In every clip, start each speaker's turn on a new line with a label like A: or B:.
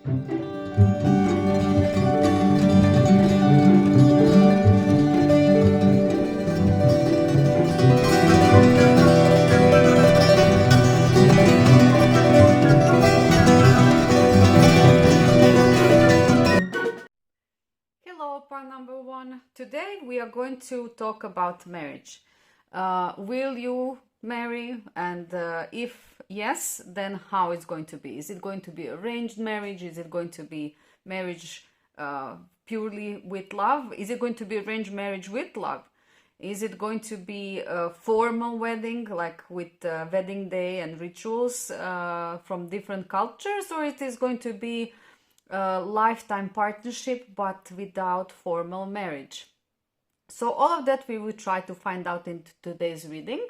A: Hello, part number one. Today we are going to talk about marriage. Will you marry? And if yes, then how it's going to be? Is it going to be arranged marriage? Is it going to be marriage purely with love? Is it going to be arranged marriage with love? Is it going to be a formal wedding, like with wedding day and rituals from different cultures, or it is going to be a lifetime partnership but without formal marriage? So all of that we will try to find out in today's reading.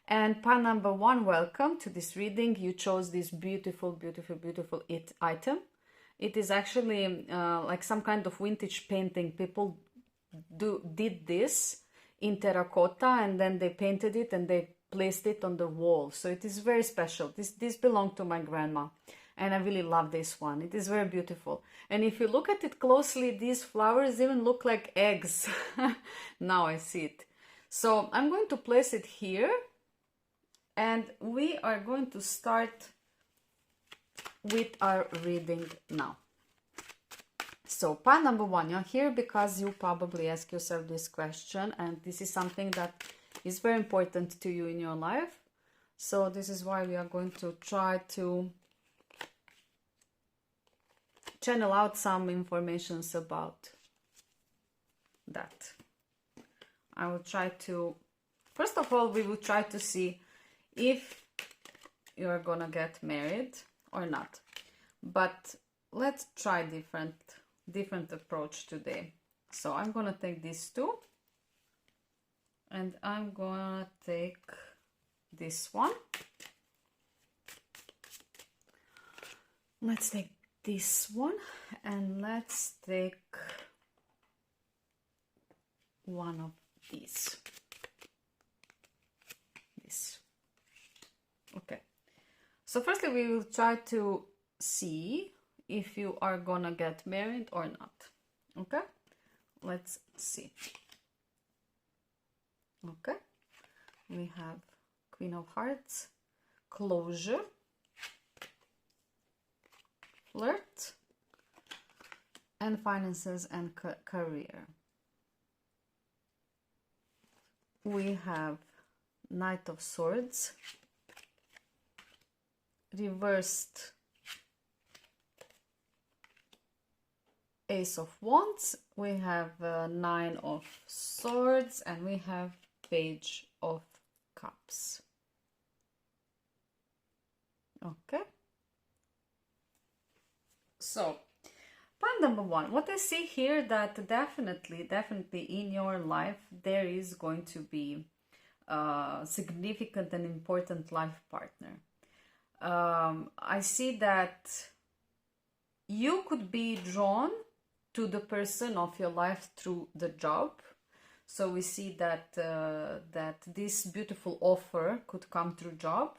A: And part number one, welcome to this reading. You chose this beautiful item. It is actually like some kind of vintage painting. People did this in terracotta and then they painted it and they placed it on the wall. So it is very special. This belonged to my grandma. And I really love this one. It is very beautiful. And if you look at it closely, these flowers even look like eggs. Now I see it. So I'm going to place it here. And we are going to start with our reading now. So part number one, you're here because you probably ask yourself this question. And this is something that is very important to you in your life. So this is why we are going to try to channel out some informations about that. I will try to, first of all, we will try to see if you are gonna get married or not. But let's try different approach today. So I'm gonna take these two and I'm gonna take this one. Let's take this one and let's take one of these. This. Okay. So firstly, we will try to see if you are gonna get married or not. Okay? Let's see. Okay. We have Queen of Hearts, closure, flirt, and finances and career. We have Knight of Swords, reversed Ace of Wands, we have Nine of Swords, and we have Page of Cups. Okay. So, point number one, what I see here, that definitely in your life, there is going to be a significant and important life partner. I see that you could be drawn to the person of your life through the job. So we see that, that this beautiful offer could come through job.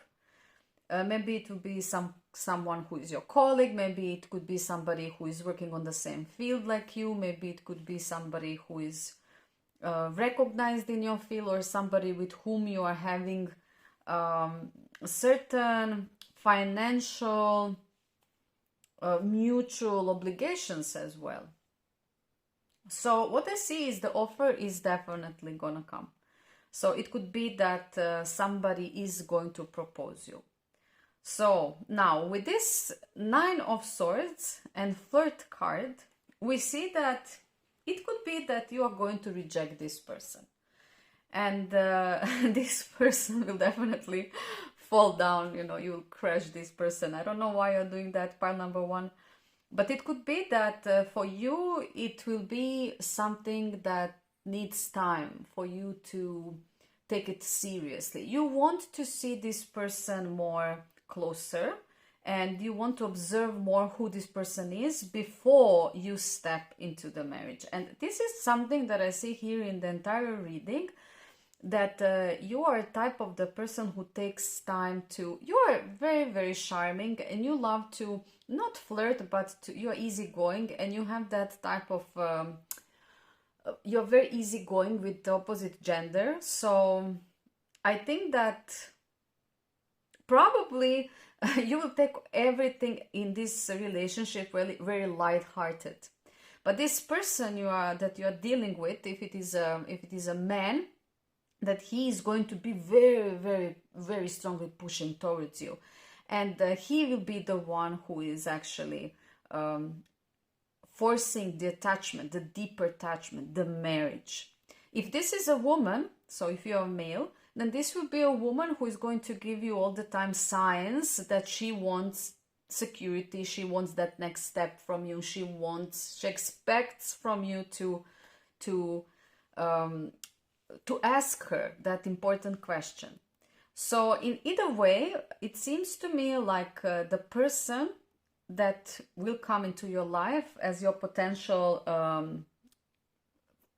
A: Maybe it would be someone who is your colleague, maybe it could be somebody who is working on the same field like you, maybe it could be somebody who is recognized in your field, or somebody with whom you are having certain financial mutual obligations as well. So what I see is the offer is definitely gonna come. So it could be that somebody is going to propose you. So now with this Nine of Swords and flirt card, we see that it could be that you are going to reject this person. And this person will definitely fall down, you know, you'll crush this person. I don't know why you're doing that, part number one. But it could be that for you, it will be something that needs time for you to take it seriously. You want to see this person more closer, and you want to observe more who this person is before you step into the marriage. And this is something that I see here in the entire reading, that you are a type of the person who takes time to, you are very, very charming, and you love to not flirt, but you're easygoing, and you have that type of you're very easygoing with the opposite gender. So I think that probably you will take everything in this relationship really very light-hearted. But this person that you are dealing with, if it is a man, that he is going to be very, very, very strongly pushing towards you, and he will be the one who is actually forcing the attachment, the deeper attachment, the marriage. If this is a woman, so if you're a male, then this will be a woman who is going to give you all the time signs that she wants security, she wants that next step from you, she expects from you to ask her that important question. So in either way, it seems to me like the person that will come into your life as your potential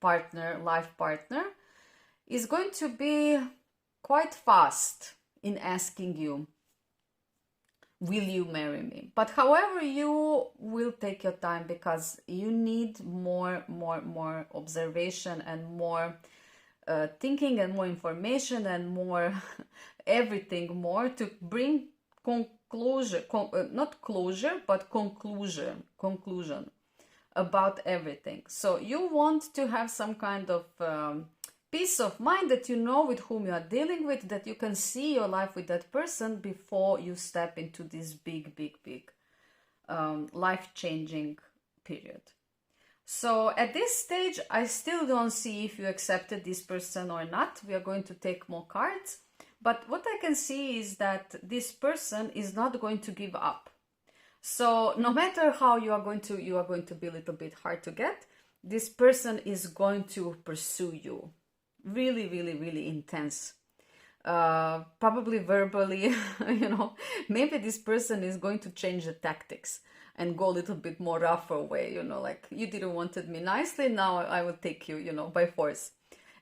A: life partner, is going to be quite fast in asking you, will you marry me? But however, you will take your time, because you need more observation and more thinking and more information and more everything more to bring not closure, but conclusion about everything. So you want to have some kind of peace of mind, that you know with whom you are dealing with, that you can see your life with that person before you step into this big life-changing period. So at this stage, I still don't see if you accepted this person or not. We are going to take more cards. But what I can see is that this person is not going to give up. So no matter how you are going to be a little bit hard to get, this person is going to pursue you. Really, really, really intense. Probably verbally, maybe this person is going to change the tactics and go a little bit more rougher way, like, you didn't wanted me nicely, now I will take you, by force.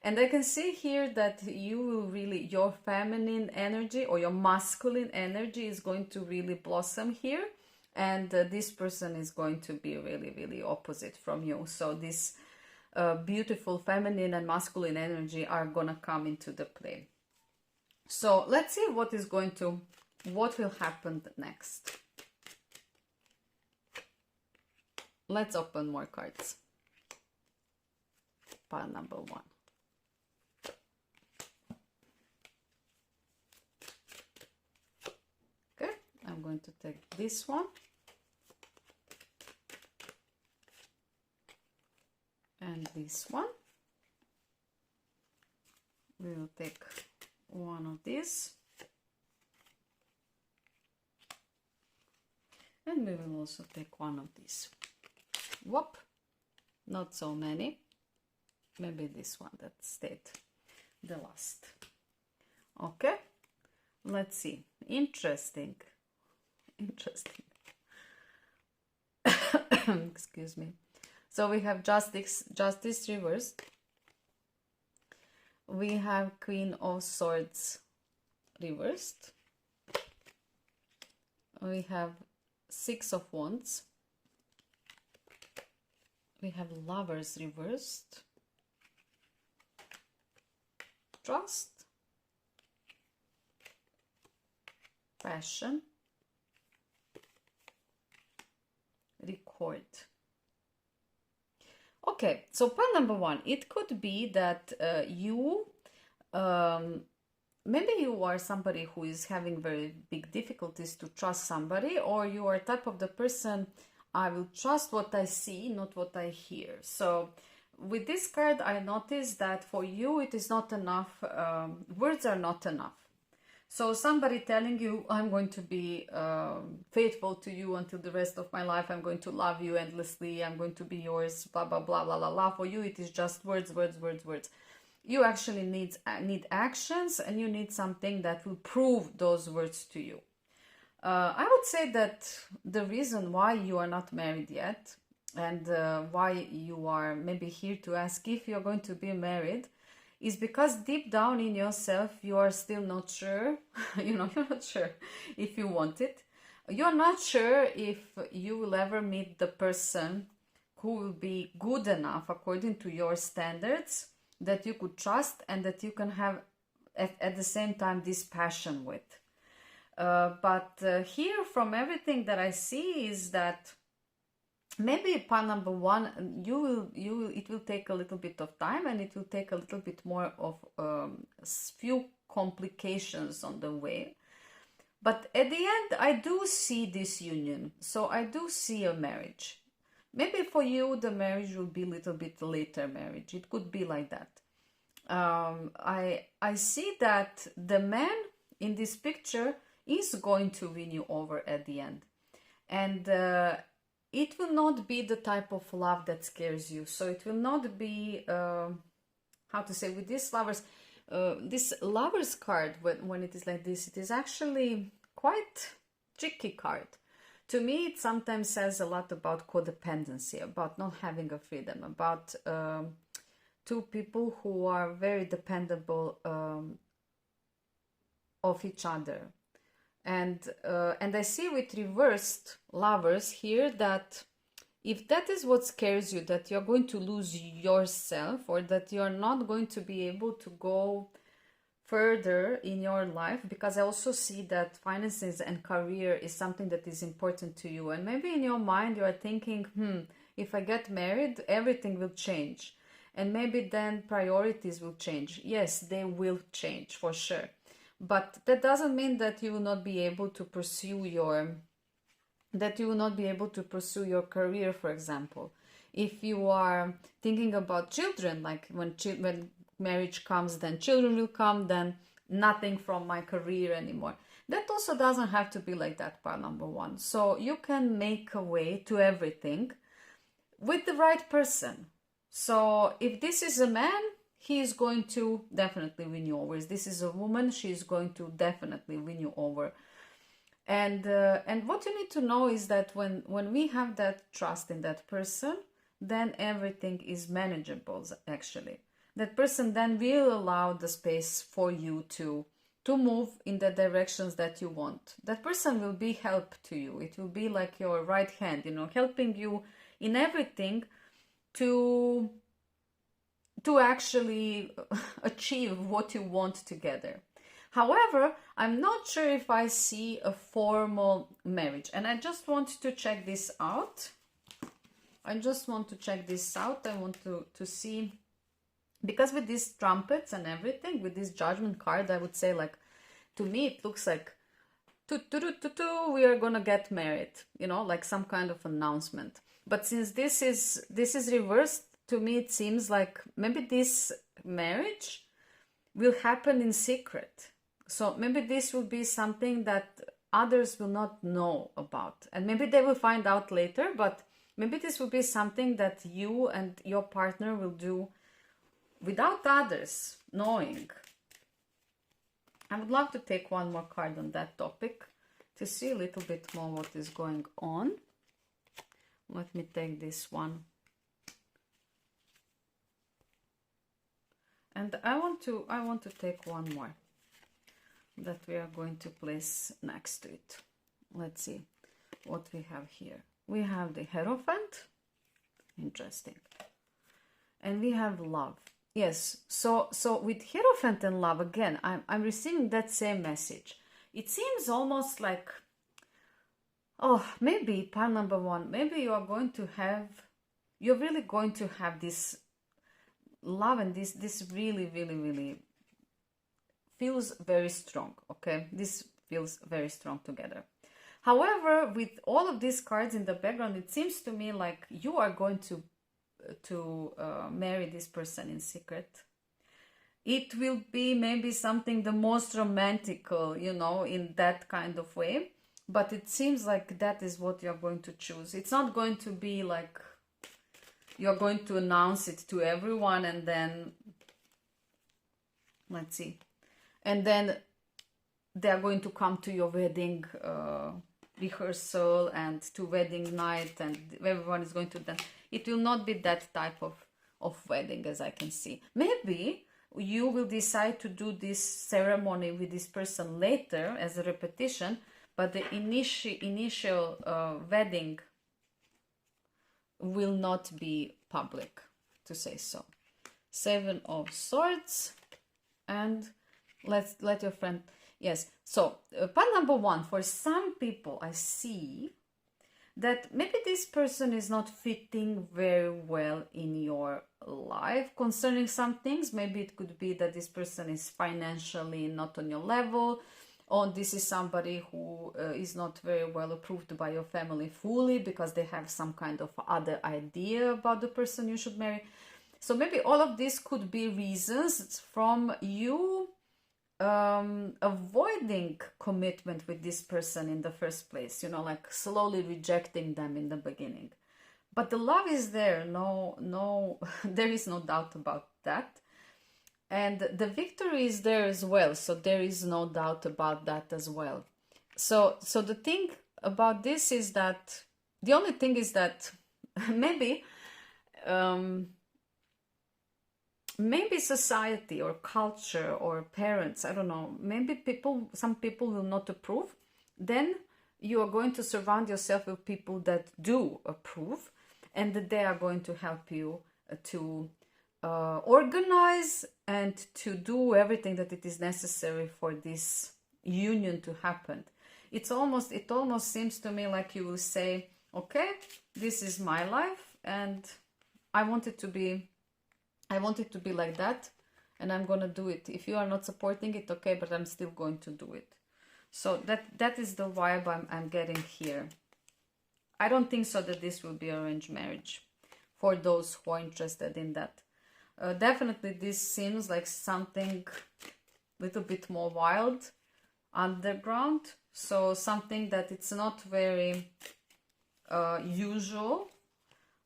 A: And I can see here that you will really, your feminine energy or your masculine energy is going to really blossom here. And this person is going to be really, really opposite from you. So this beautiful feminine and masculine energy are going to come into the play. So let's see what will happen next. Let's open more cards. Pile number 1. Okay, I'm going to take this one. And this one. We will take one of these. And we will also take one of these. Whoop, not so many. Maybe this one that stayed the last. Okay, let's see. Interesting. Excuse me. So we have justice reversed. We have Queen of Swords reversed. We have Six of Wands. We have Lovers reversed. Trust. Passion. Record. Okay, so point number 1, it could be that maybe you are somebody who is having very big difficulties to trust somebody, or you are type of the person, I will trust what I see, not what I hear. So with this card, I noticed that for you, it is not enough. Words are not enough. So somebody telling you, I'm going to be faithful to you until the rest of my life. I'm going to love you endlessly. I'm going to be yours, blah, blah, blah, blah, blah, blah. For you, it is just words. You actually need actions, and you need something that will prove those words to you. I would say that the reason why you are not married yet, and why you are maybe here to ask if you're going to be married, is because deep down in yourself, you are still not sure, you're not sure if you want it. You're not sure if you will ever meet the person who will be good enough according to your standards, that you could trust and that you can have at the same time this passion with. But here, from everything that I see, is that maybe part number one, it will take a little bit of time, and it will take a little bit more of few complications on the way. But at the end, I do see this union. So I do see a marriage. Maybe for you, the marriage will be a little bit later marriage. It could be like that. I see that the man in this picture is going to win you over at the end. And it will not be the type of love that scares you. So it will not be, how to say, with these lovers, this lovers card, when it is like this, it is actually quite tricky card. To me, it sometimes says a lot about codependency, about not having a freedom, about two people who are very dependable of each other. And I see with reversed lovers here that if that is what scares you, that you're going to lose yourself, or that you're not going to be able to go further in your life, because I also see that finances and career is something that is important to you. And maybe in your mind you are thinking, if I get married, everything will change. And maybe then priorities will change. Yes, they will change for sure. But that doesn't mean that you will not be able to pursue your career, for example. If you are thinking about children, like when marriage comes, then children will come, then nothing from my career anymore. That also doesn't have to be like that, part number one. So you can make a way to everything with the right person. So if this is a man, he is going to definitely win you over. If this is a woman, she is going to definitely win you over. And what you need to know is that when we have that trust in that person, then everything is manageable, actually. That person then will allow the space for you to move in the directions that you want. That person will be help to you. It will be like your right hand, helping you in everything to actually achieve what you want together. However, I'm not sure if I see a formal marriage, and I just want to check this out. I want to see, because with these trumpets and everything, with this judgment card, I would say, like, to me it looks like we are gonna get married, like some kind of announcement. But since this is reversed, to me it seems like maybe this marriage will happen in secret. So maybe this will be something that others will not know about, and maybe they will find out later, but maybe this will be something that you and your partner will do without others knowing. I would love to take one more card on that topic to see a little bit more what is going on. Let me take this one. And I want to take one more that we are going to place next to it. Let's see what we have here. We have the Hierophant. Interesting. And we have love. Yes, so with Hierophant and love, again, I'm receiving that same message. It seems almost like, maybe part number one, maybe you're really going to have this love, and this really, really, really feels very strong, okay? This feels very strong together. However, with all of these cards in the background, it seems to me like you are going to marry this person in secret. It will be maybe something the most romantical, in that kind of way. But it seems like that is what you're going to choose. It's not going to be like you're going to announce it to everyone and then, let's see, and then they're going to come to your wedding rehearsal and to wedding night, and everyone is going to dance. It will not be that type of wedding, as I can see. Maybe you will decide to do this ceremony with this person later as a repetition, but the initial wedding will not be public, to say so. 7 of Swords, and let your friend, yes. So part number 1, for some people I see that maybe this person is not fitting very well in your life concerning some things. Maybe it could be that this person is financially not on your level, or this is somebody who is not very well approved by your family fully because they have some kind of other idea about the person you should marry. So maybe all of this could be reasons from you avoiding commitment with this person in the first place, you know, like slowly rejecting them in the beginning. But the love is there, no there is no doubt about that, and the victory is there as well, so there is no doubt about that as well. So the thing about this is that the only thing is that maybe maybe society or culture or parents, I don't know, maybe some people will not approve. Then you are going to surround yourself with people that do approve, and that they are going to help you to organize and to do everything that it is necessary for this union to happen. It almost seems to me like you will say, okay, this is my life and I want it to be like that, and I'm gonna do it. If you are not supporting it, okay, but I'm still going to do it. So that is the vibe I'm getting here. I don't think so that this will be arranged marriage for those who are interested in that. Definitely this seems like something a little bit more wild, underground, so something that it's not very usual.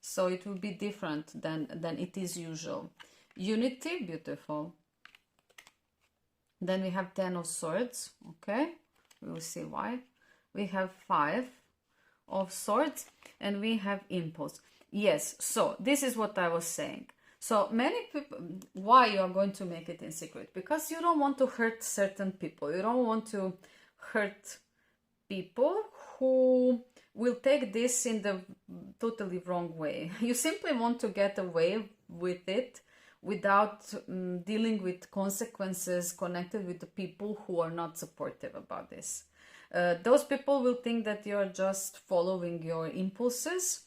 A: So it will be different than it is usual. Unity, beautiful. Then we have 10 of Swords, okay? We will see why. We have 5 of Swords, and we have Impulse. Yes, so this is what I was saying. So many people, why you are going to make it in secret? Because you don't want to hurt certain people. You don't want to hurt people who will take this in the totally wrong way. You simply want to get away with it without dealing with consequences connected with the people who are not supportive about this. Those people will think that you're just following your impulses,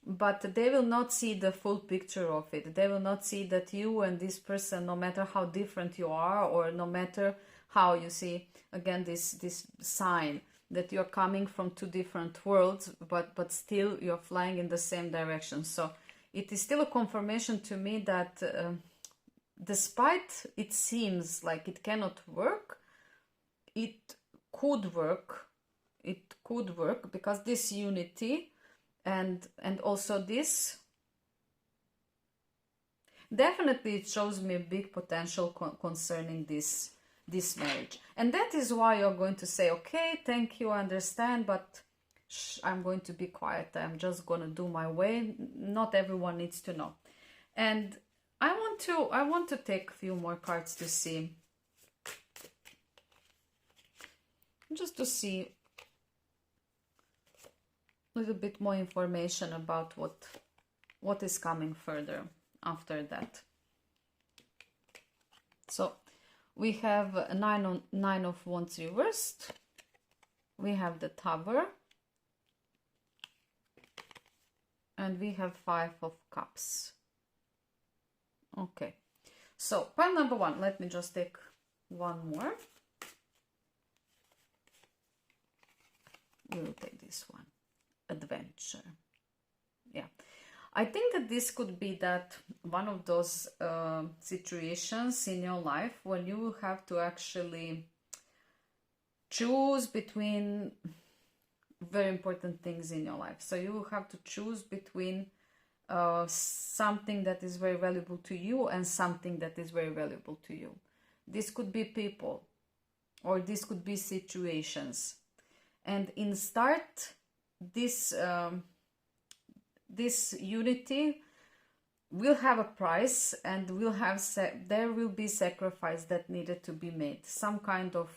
A: but they will not see the full picture of it. They will not see that you and this person, no matter how different you are, or no matter how, you see, again, this sign that you're coming from 2 different worlds, but still you're flying in the same direction. So it is still a confirmation to me that despite it seems like it cannot work, it could work. It could work, because this unity and also this, definitely it shows me a big potential concerning this marriage. And that is why you're going to say, okay, thank you, I understand, but I'm going to be quiet. I'm just going to do my way. Not everyone needs to know. And I want to take a few more cards to see, just to see a little bit more information about what is coming further after that. So we have a 9 of Wands reversed. We have the Tower. And we have 5 of Cups. Okay. So, pile number 1. Let me just take one more. We will take this one. Adventure. Yeah. I think that this could be that one of those situations in your life when you will have to actually choose between very important things in your life. So you will have to choose between something that is very valuable to you and something that is very valuable to you. This could be people, or this could be situations. And in start, this unity will have a price, and will have there will be sacrifice that needed to be made, some kind of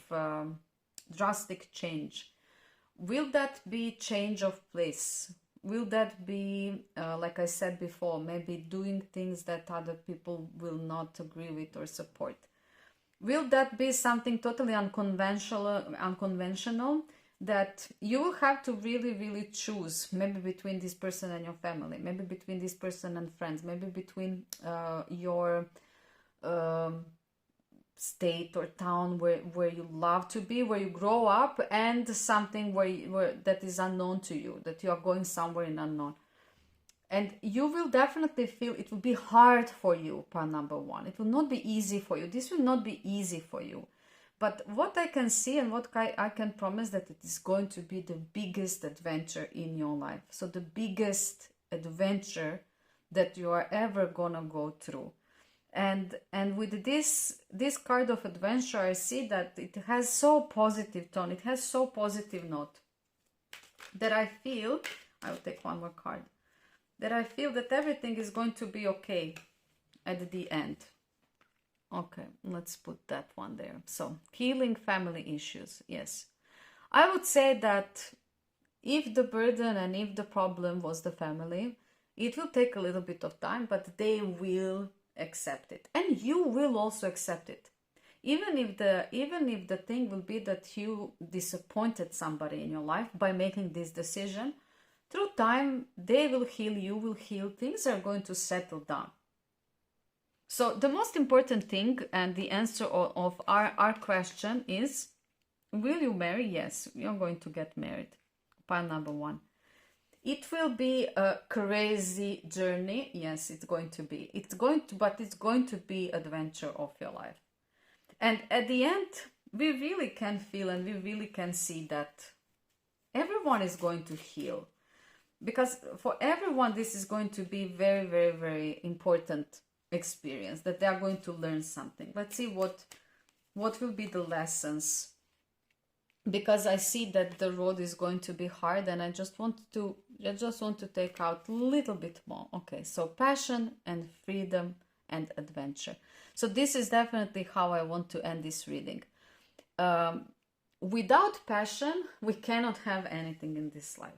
A: drastic change. Will that be change of place? Will that be, like I said before, maybe doing things that other people will not agree with or support? Will that be something totally unconventional that you will have to really, really choose, maybe between this person and your family, maybe between this person and friends, maybe between your state or town where you love to be, where you grow up, and something where that is unknown to you, that you are going somewhere in unknown. And you will definitely feel it will be hard for you, part number one. It will not be easy for you. This will not be easy for you. But what I can see and what I can promise, that it is going to be the biggest adventure in your life. So the biggest adventure that you are ever gonna go through. And with this card of adventure, I see that it has so positive tone. It has so positive note that I feel, I will take one more card, that I feel that everything is going to be okay at the end. Okay, let's put that one there. So, healing family issues, yes. I would say that if the burden and if the problem was the family, it will take a little bit of time, but they will accept it. And you will also accept it. Even if the thing will be that you disappointed somebody in your life by making this decision, through time, they will heal, you will heal, things are going to settle down. So the most important thing and the answer of our question is, will you marry? Yes, you're going to get married. Part number one. It will be a crazy journey. Yes, it's going to be. But it's going to be adventure of your life. And at the end, we really can feel and we really can see that everyone is going to heal. Because for everyone, this is going to be very, very, very important experience, that they are going to learn something. Let's see what will be the lessons. Because I see that the road is going to be hard, and I just want to take out a little bit more. Okay, so passion and freedom and adventure. So this is definitely how I want to end this reading. Without passion, we cannot have anything in this life.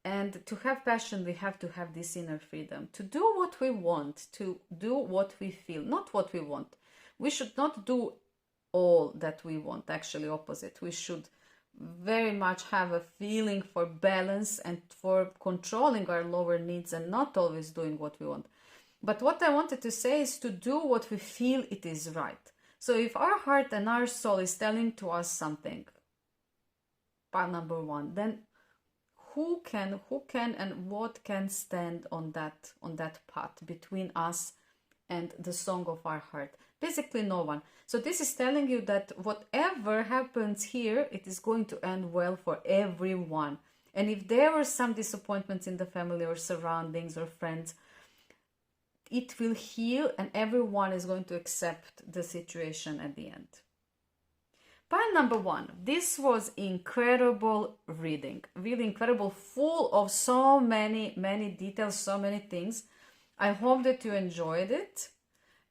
A: And to have passion, we have to have this inner freedom to do what we want, to do what we feel, not what we want. We should not do all that we want, actually opposite. We should very much have a feeling for balance and for controlling our lower needs and not always doing what we want. But what I wanted to say is to do what we feel it is right. So if our heart and our soul is telling to us something, part number one, then who can and what can stand on that path between us and the song of our heart? Basically no one. So this is telling you that whatever happens here, it is going to end well for everyone. And if there were some disappointments in the family or surroundings or friends, it will heal and everyone is going to accept the situation at the end. Part number one, this was incredible reading, really incredible, full of so many details, so many things. I hope that you enjoyed it.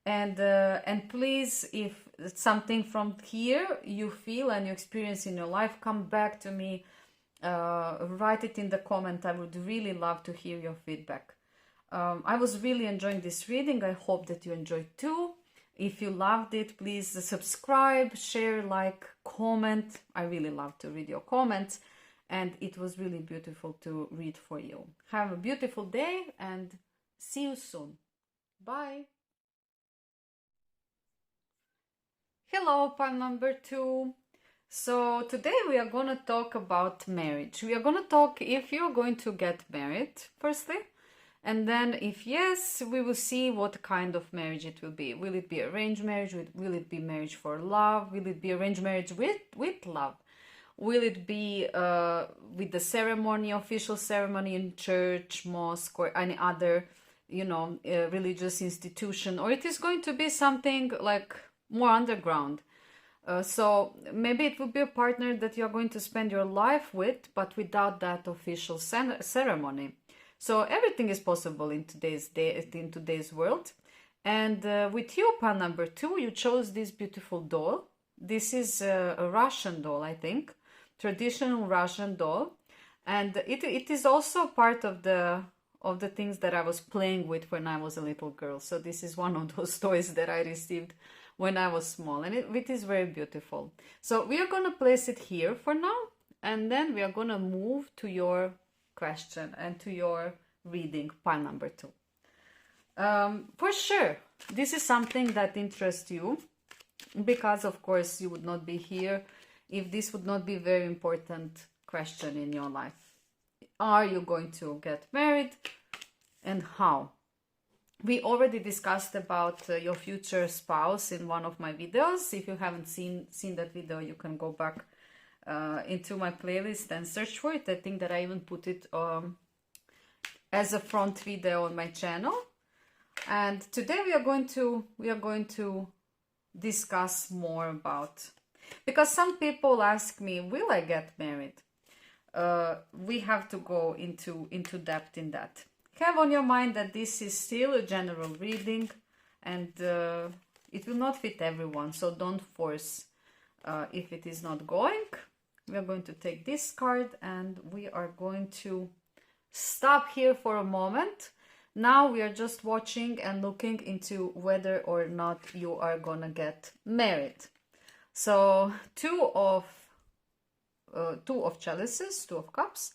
A: And please, if something from here you feel and you experience in your life, come back to me, write it in the comment. I would really love to hear your feedback. I was really enjoying this reading. I hope that you enjoyed too. If you loved it, please subscribe, share, like, comment. I really love to read your comments, and it was really beautiful to read for you. Have a beautiful day and see you soon. Bye. Hello, part number two. So today we are going to talk about marriage. We are going to talk if you're going to get married, firstly. And then if yes, we will see what kind of marriage it will be. Will it be arranged marriage? Will it be marriage for love? Will it be arranged marriage with love? Will it be with the ceremony, official ceremony in church, mosque, or any other, religious institution? Or it is going to be something like more underground. So maybe it will be a partner that you're going to spend your life with, but without that official ceremony. So everything is possible in today's world. And with you, part number two, you chose this beautiful doll. This is a Russian doll, I think. traditional Russian doll, and it is also part of the things that I was playing with when I was a little girl. So this is one of those toys that I received when I was small, and it is very beautiful. So we are going to place it here for now, and then we are going to move to your question and to your reading, pile number 2. For sure, this is something that interests you, because of course you would not be here if this would not be a very important question in your life. Are you going to get married, and how? We already discussed about your future spouse in one of my videos. If you haven't seen that video, you can go back into my playlist and search for it. I think that I even put it as a front video on my channel. And today we are going to discuss more about, because some people ask me, will I get married? We have to go into depth in that. Have on your mind that this is still a general reading, and it will not fit everyone, so don't force if it is not going. We are going to take this card, and we are going to stop here for a moment. Now we are just watching and looking into whether or not you are gonna get married. So two of chalices, 2 of cups,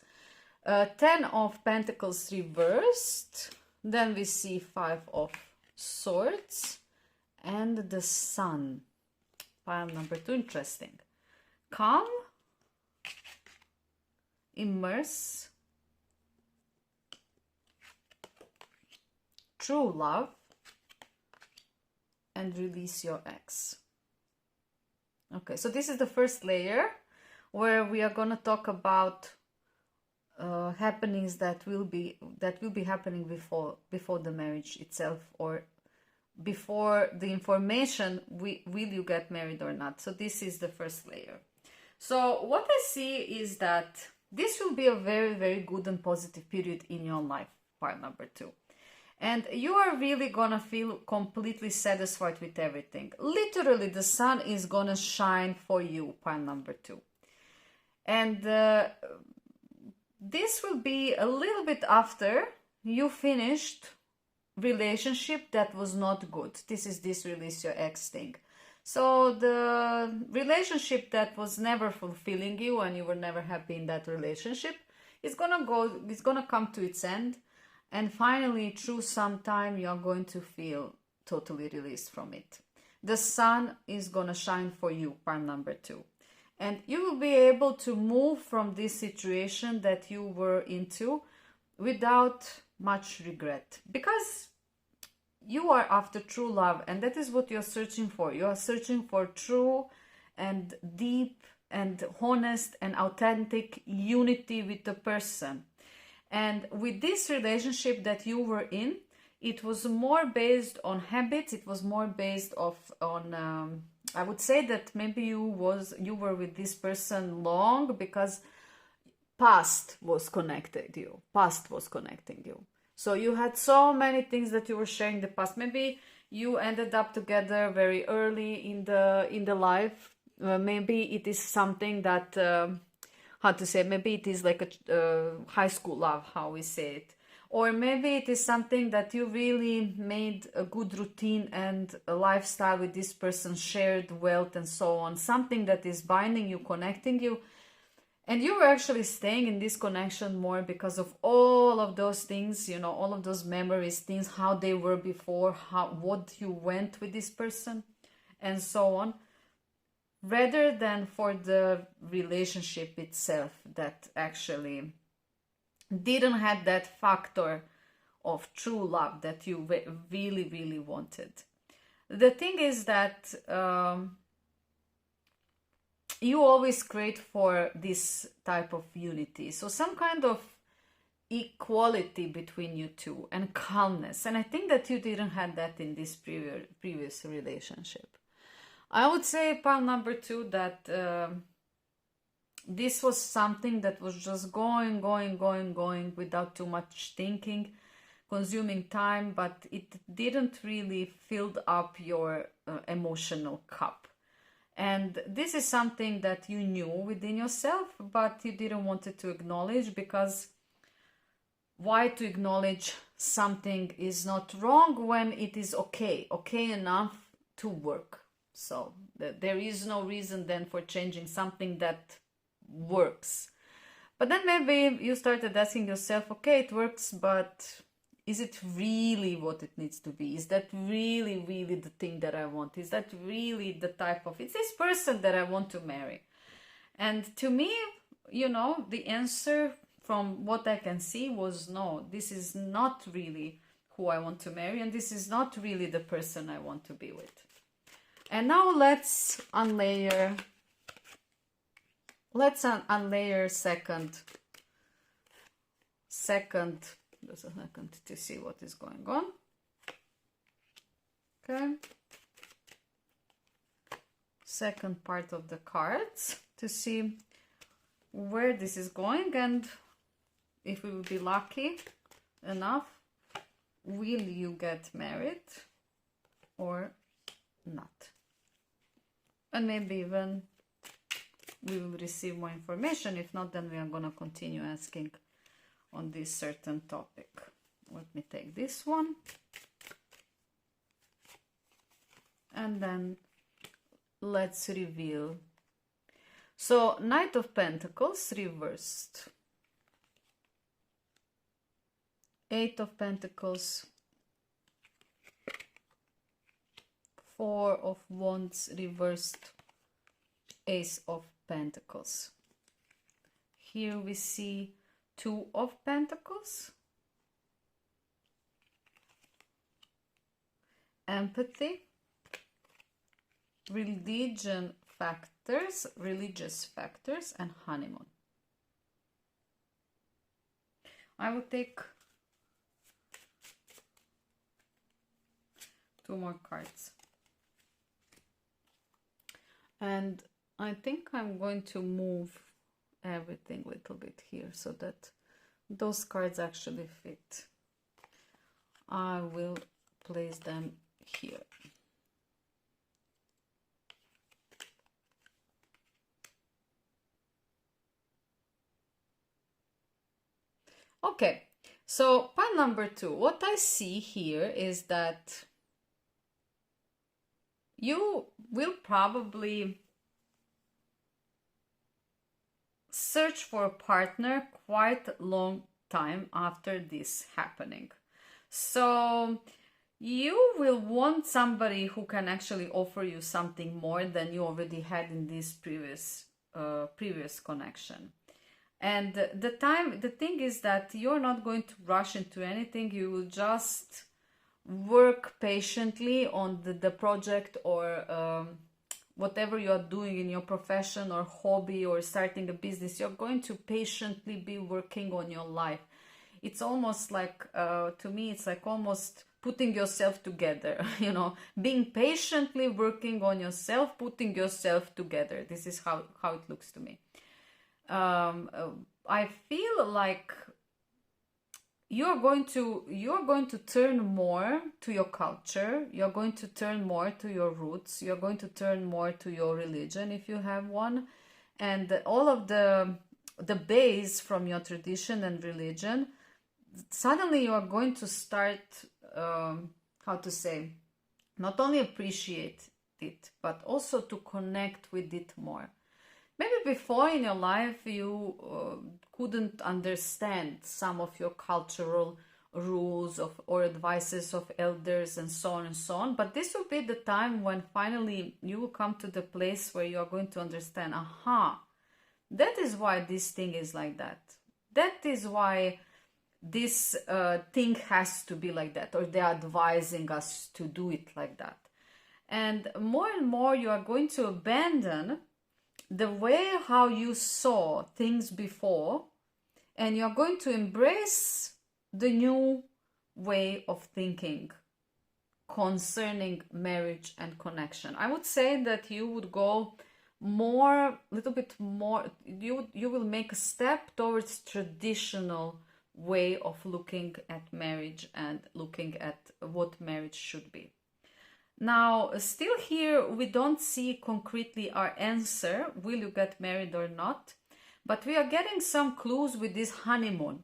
A: 10 of pentacles reversed, then we see 5 of swords, and the sun. Pile number 2, interesting. Calm, immerse, true love, and release your ex. Okay, so this is the first layer, where we are going to talk about happenings that will be happening before the marriage itself, or before the information, will you get married or not. So this is the first layer. So what I see is that this will be a very, very good and positive period in your life, part number 2. And you are really gonna feel completely satisfied with everything. Literally, the sun is gonna shine for you, pile number 2. And this will be a little bit after you finished relationship that was not good. This is this release your ex thing. So the relationship that was never fulfilling you and you were never happy in that relationship is gonna come to its end. And finally, through some time, you are going to feel totally released from it. The sun is going to shine for you, part number 2. And you will be able to move from this situation that you were into without much regret. Because you are after true love, and that is what you are searching for. You are searching for true and deep and honest and authentic unity with the person. And with this relationship that you were in, it was more based on habits. It was more based on I would say that maybe you were with this person long because past was connecting you. So you had so many things that you were sharing in the past. Maybe you ended up together very early in the life. Maybe it is something that maybe it is like a high school love, how we say it. Or maybe it is something that you really made a good routine and a lifestyle with this person, shared wealth and so on. Something that is binding you, connecting you. And you were actually staying in this connection more because of all of those things, all of those memories, things, how they were before, what you went with this person, and so on. Rather than for the relationship itself that actually didn't have that factor of true love that you really, really wanted. The thing is that you always crave for this type of unity. So some kind of equality between you two and calmness. And I think that you didn't have that in this previous relationship. I would say, pile number 2, that this was something that was just going without too much thinking, consuming time, but it didn't really fill up your emotional cup. And this is something that you knew within yourself, but you didn't want it to acknowledge, because why to acknowledge something is not wrong when it is okay enough to work? So there is no reason then for changing something that works. But then maybe you started asking yourself, okay, it works, but is it really what it needs to be? Is that really, really the thing that I want? Is that really the type of, it's this person that I want to marry? And to me, you know, the answer from what I can see was no, this is not really who I want to marry, and this is not really the person I want to be with. And now let's unlayer just a second to see what is going on. Okay. Second part of the cards to see where this is going, and if we will be lucky enough, will you get married or not? And maybe even we will receive more information. If not, then we are going to continue asking on this certain topic. Let me take this one. And then let's reveal. So, Knight of Pentacles reversed. Eight of Pentacles. Four of Wands reversed. Ace of Pentacles. Here we see Two of Pentacles. Empathy. Religious factors, and honeymoon. I will take two more cards. And I think I'm going to move everything a little bit here so that those cards actually fit. I will place them here. Okay, so pile number 2. What I see here is that you will probably search for a partner quite a long time after this happening. So you will want somebody who can actually offer you something more than you already had in this previous connection. And the thing is that you're not going to rush into anything. You will just work patiently on the project or whatever you are doing in your profession or hobby or starting a business. You're going to patiently be working on your life. It's almost like, to me, it's like almost putting yourself together, you know, being patiently working on yourself, putting yourself together. This is how it looks to me. I feel like you're going to turn more to your culture. You're going to turn more to your roots. You're going to turn more to your religion if you have one, and all of the base from your tradition and religion. Suddenly, you are going to start, how to say, not only appreciate it, but also to connect with it more. Maybe before in your life you couldn't understand some of your cultural rules or advices of elders and so on and so on. But this will be the time when finally you will come to the place where you are going to understand, aha, that is why this thing is like that. That is why this thing has to be like that, or they are advising us to do it like that. And more you are going to abandon the way how you saw things before, and you're going to embrace the new way of thinking concerning marriage and connection. I would say that you would go little bit more, you will make a step towards traditional way of looking at marriage and looking at what marriage should be. Now, still here, we don't see concretely our answer, will you get married or not? But we are getting some clues with this honeymoon.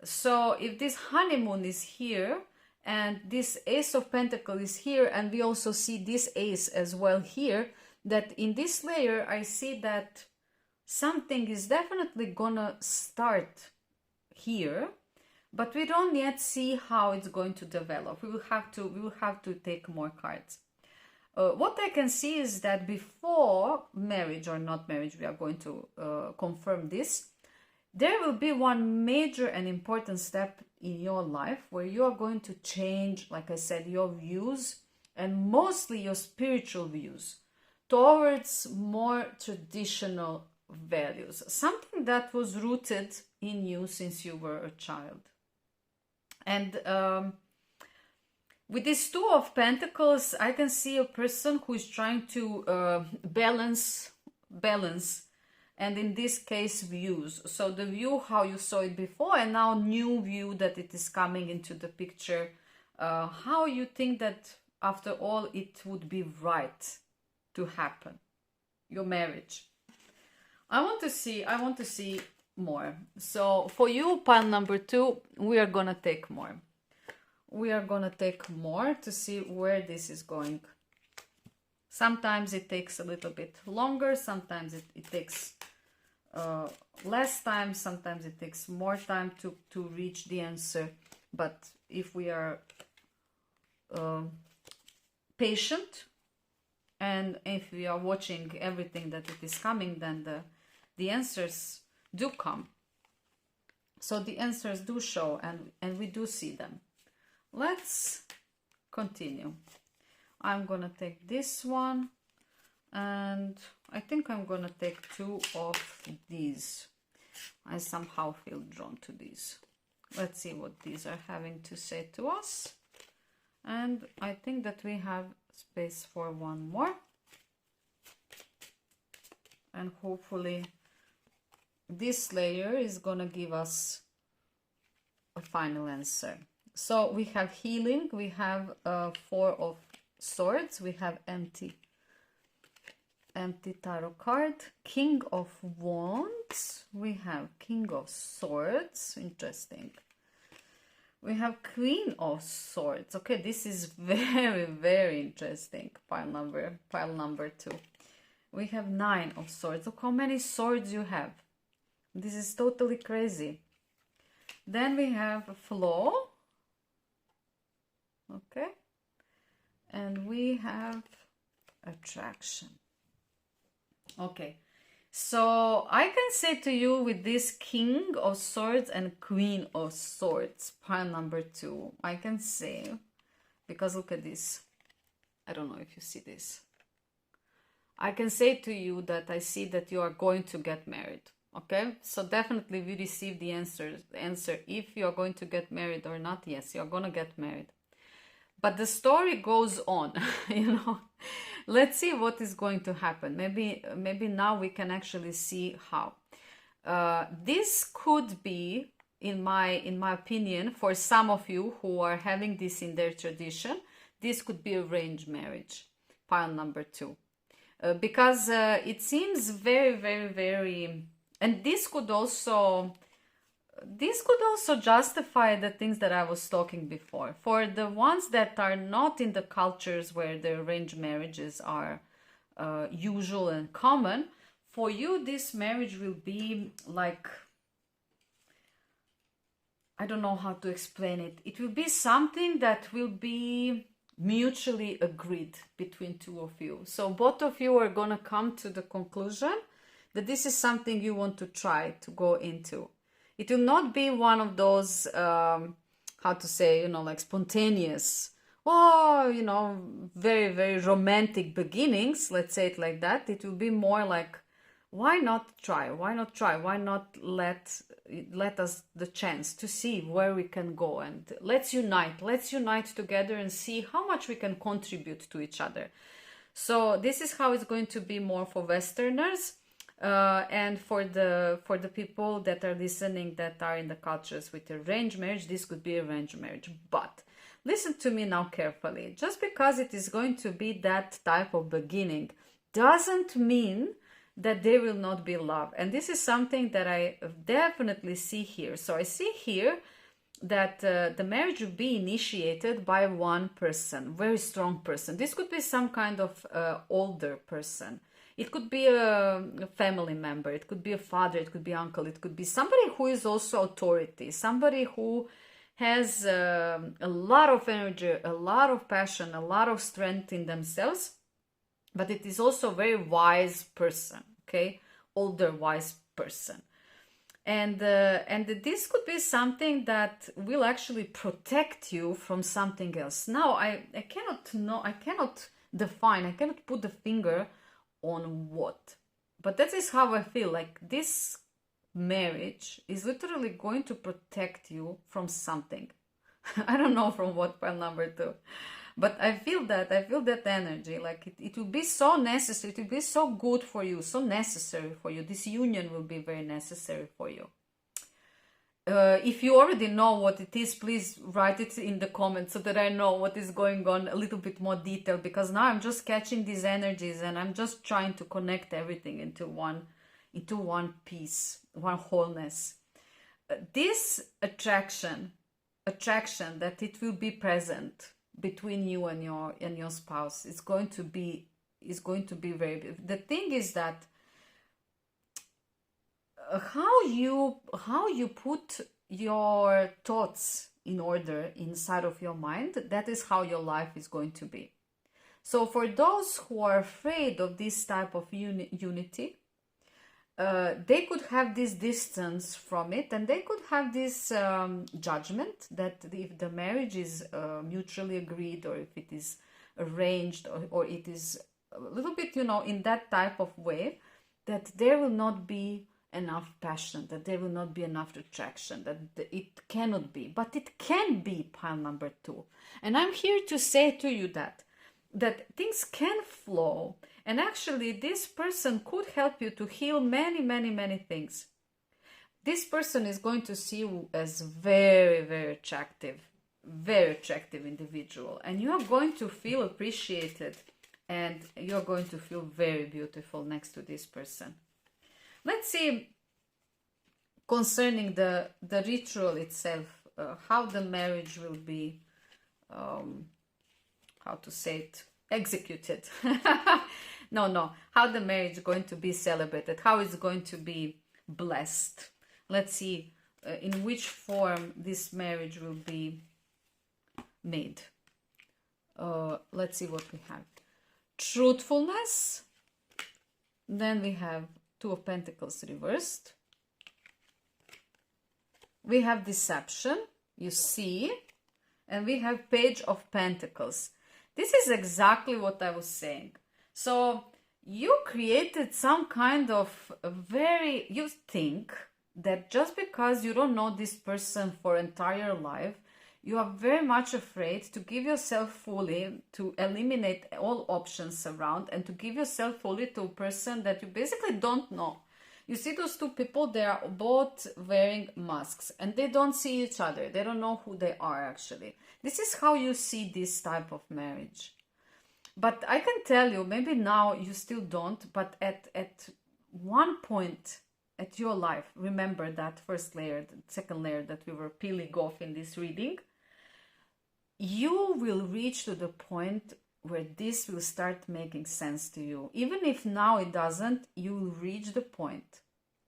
A: So if this honeymoon is here, and this Ace of Pentacles is here, and we also see this Ace as well here, that in this layer, I see that something is definitely gonna start here, but we don't yet see how it's going to develop. We will have to take more cards. What I can see is that before marriage or not marriage, we are going to confirm this. There will be one major and important step in your life where you are going to change, like I said, your views, and mostly your spiritual views, towards more traditional values, something that was rooted in you since you were a child. And with this Two of Pentacles, I can see a person who is trying to balance, and in this case, views. So the view how you saw it before, and now new view that it is coming into the picture, how you think that after all it would be right to happen, your marriage. I want to see more. So for you, pile number 2, we are gonna take more. We are gonna take more to see where this is going. Sometimes it takes a little bit longer, sometimes it takes less time, sometimes it takes more time to reach the answer. But if we are patient, and if we are watching everything that it is coming, then the answers do come. So the answers do show, and we do see them. Let's continue. I'm gonna take this one, and I think I'm gonna take 2 of these. I somehow feel drawn to these. Let's see what these are having to say to us. And I think that we have space for one more. And hopefully this layer is gonna give us a final answer. So we have healing, we have 4 of Swords, we have empty tarot card, King of Wands, we have King of Swords, interesting. We have Queen of Swords. Okay, this is very, very interesting. Pile number 2. We have 9 of Swords. Look how many swords you have. This is totally crazy. Then we have Flow. Okay. And we have Attraction. Okay. So I can say to you with this King of Swords and Queen of Swords, pile number 2, I can say, because look at this. I don't know if you see this. I can say to you that I see that you are going to get married. Okay, so definitely we receive the answer if you are going to get married or not. Yes, you are going to get married. But the story goes on, you know. Let's see what is going to happen. Maybe now we can actually see how. This could be, in my opinion, for some of you who are having this in their tradition, this could be arranged marriage, pile number 2. Because it seems very, very, very... And this could also justify the things that I was talking before. For the ones that are not in the cultures where the arranged marriages are usual and common, for you this marriage will be like, I don't know how to explain it. It will be something that will be mutually agreed between 2 of you. So both of you are gonna come to the conclusion that this is something you want to try to go into. It will not be one of those, how to say, you know, like spontaneous, you know, very, very romantic beginnings, let's say it like that. It will be more like, why not try? Why not try? Why not let us the chance to see where we can go, and let's unite together and see how much we can contribute to each other. So this is how it's going to be more for Westerners. And for the people that are listening that are in the cultures with arranged marriage, this could be arranged marriage. But listen to me now carefully. Just because it is going to be that type of beginning doesn't mean that there will not be love. And this is something that I definitely see here. So I see here that the marriage will be initiated by one person, very strong person. This could be some kind of older person. It could be a family member, it could be a father, it could be uncle, it could be somebody who is also authority, somebody who has a lot of energy, a lot of passion, a lot of strength in themselves, but it is also a very wise person, okay? Older, wise person. And this could be something that will actually protect you from something else. Now, I cannot define, I cannot put the finger on what, but that is how I feel. Like this marriage is literally going to protect you from something. I don't know from what, pile number 2, but I feel that energy. Like it will be so necessary, it will be so good for you, so necessary for you. This union will be very necessary for you. If you already know what it is, please write it in the comments so that I know what is going on a little bit more detail, because now I'm just catching these energies and I'm just trying to connect everything into one piece, one wholeness. This attraction that it will be present between you and your spouse is going to be very. The thing is that how you put your thoughts in order inside of your mind, that is how your life is going to be. So for those who are afraid of this type of unity, they could have this distance from it, and they could have this judgment that if the marriage is mutually agreed, or if it is arranged, or it is a little bit, in that type of way, that there will not be enough passion, that there will not be enough attraction, that it cannot be. But it can be, pile number 2. And I'm here to say to you that things can flow, and actually this person could help you to heal many, many, many things. This person is going to see you as very, very attractive individual, and you are going to feel appreciated, and you're going to feel very beautiful next to this person. Let's see, concerning the ritual itself, how the marriage will be, how to say it, executed. No, how the marriage is going to be celebrated, how it's going to be blessed. Let's see in which form this marriage will be made. Let's see what we have. Truthfulness. Then we have Two of Pentacles reversed. We have deception, you see, and we have Page of Pentacles. This is exactly what I was saying. So you created some kind of you think that just because you don't know this person for entire life, you are very much afraid to give yourself fully, to eliminate all options around, and to give yourself fully to a person that you basically don't know. You see those two people, they are both wearing masks and they don't see each other. They don't know who they are actually. This is how you see this type of marriage. But I can tell you, maybe now you still don't, but at one point at your life, remember that first layer, the second layer that we were peeling off in this reading, you will reach to the point where this will start making sense to you. Even if now it doesn't, you will reach the point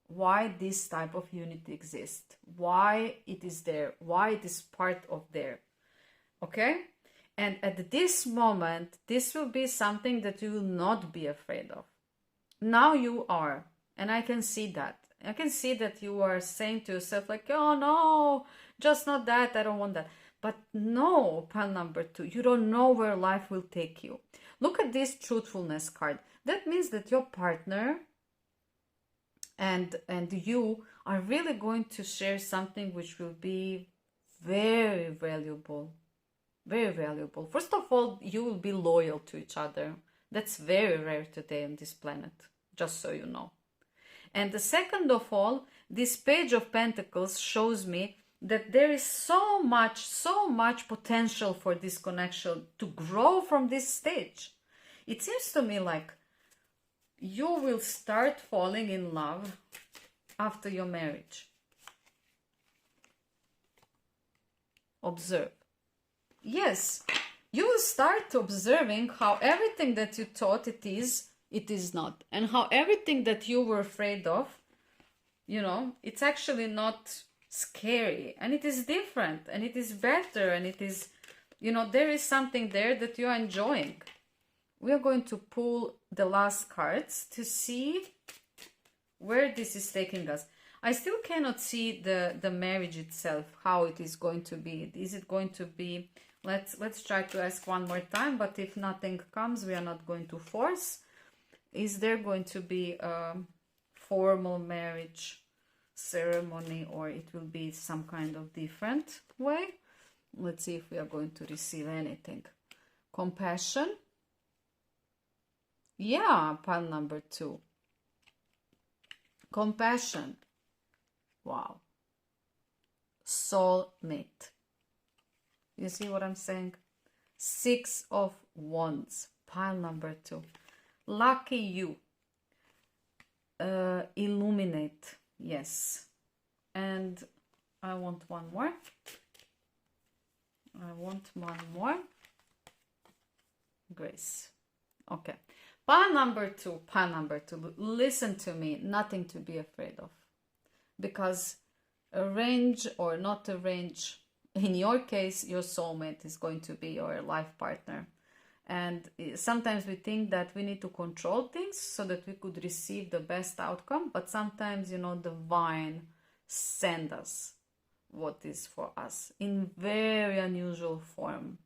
A: why this type of unity exists, why it is there, why it is part of there. Okay? And at this moment, this will be something that you will not be afraid of. Now you are, and I can see that. I can see that you are saying to yourself like, oh no, just not that, I don't want that. But no, pile number 2, you don't know where life will take you. Look at this truthfulness card. That means that your partner and you are really going to share something which will be very valuable. Very valuable. First of all, you will be loyal to each other. That's very rare today on this planet, just so you know. And the second of all, this Page of Pentacles shows me that there is so much potential for this connection to grow from this stage. It seems to me like you will start falling in love after your marriage. Observe. Yes, you will start observing how everything that you thought it is not. And how everything that you were afraid of, it's actually not scary. And it is different. And it is better. And it is, there is something there that you are enjoying. We are going to pull the last cards to see where this is taking us. I still cannot see the marriage itself, how it is going to be. Is it going to be, let's try to ask one more time, but if nothing comes, we are not going to force. Is there going to be a formal marriage ceremony, or it will be some kind of different way? Let's see if we are going to receive anything. Compassion. Yeah, pile number 2. Compassion. Wow. Soulmate. You see what I'm saying? 6 of Wands. Pile number 2. Lucky you. Illuminate. Yes. And I want one more. Grace. Okay. Pile number 2. Listen to me. Nothing to be afraid of. Because arrange or not arrange, in your case, your soulmate is going to be your life partner. And sometimes we think that we need to control things so that we could receive the best outcome. But sometimes, divine send us what is for us in very unusual form.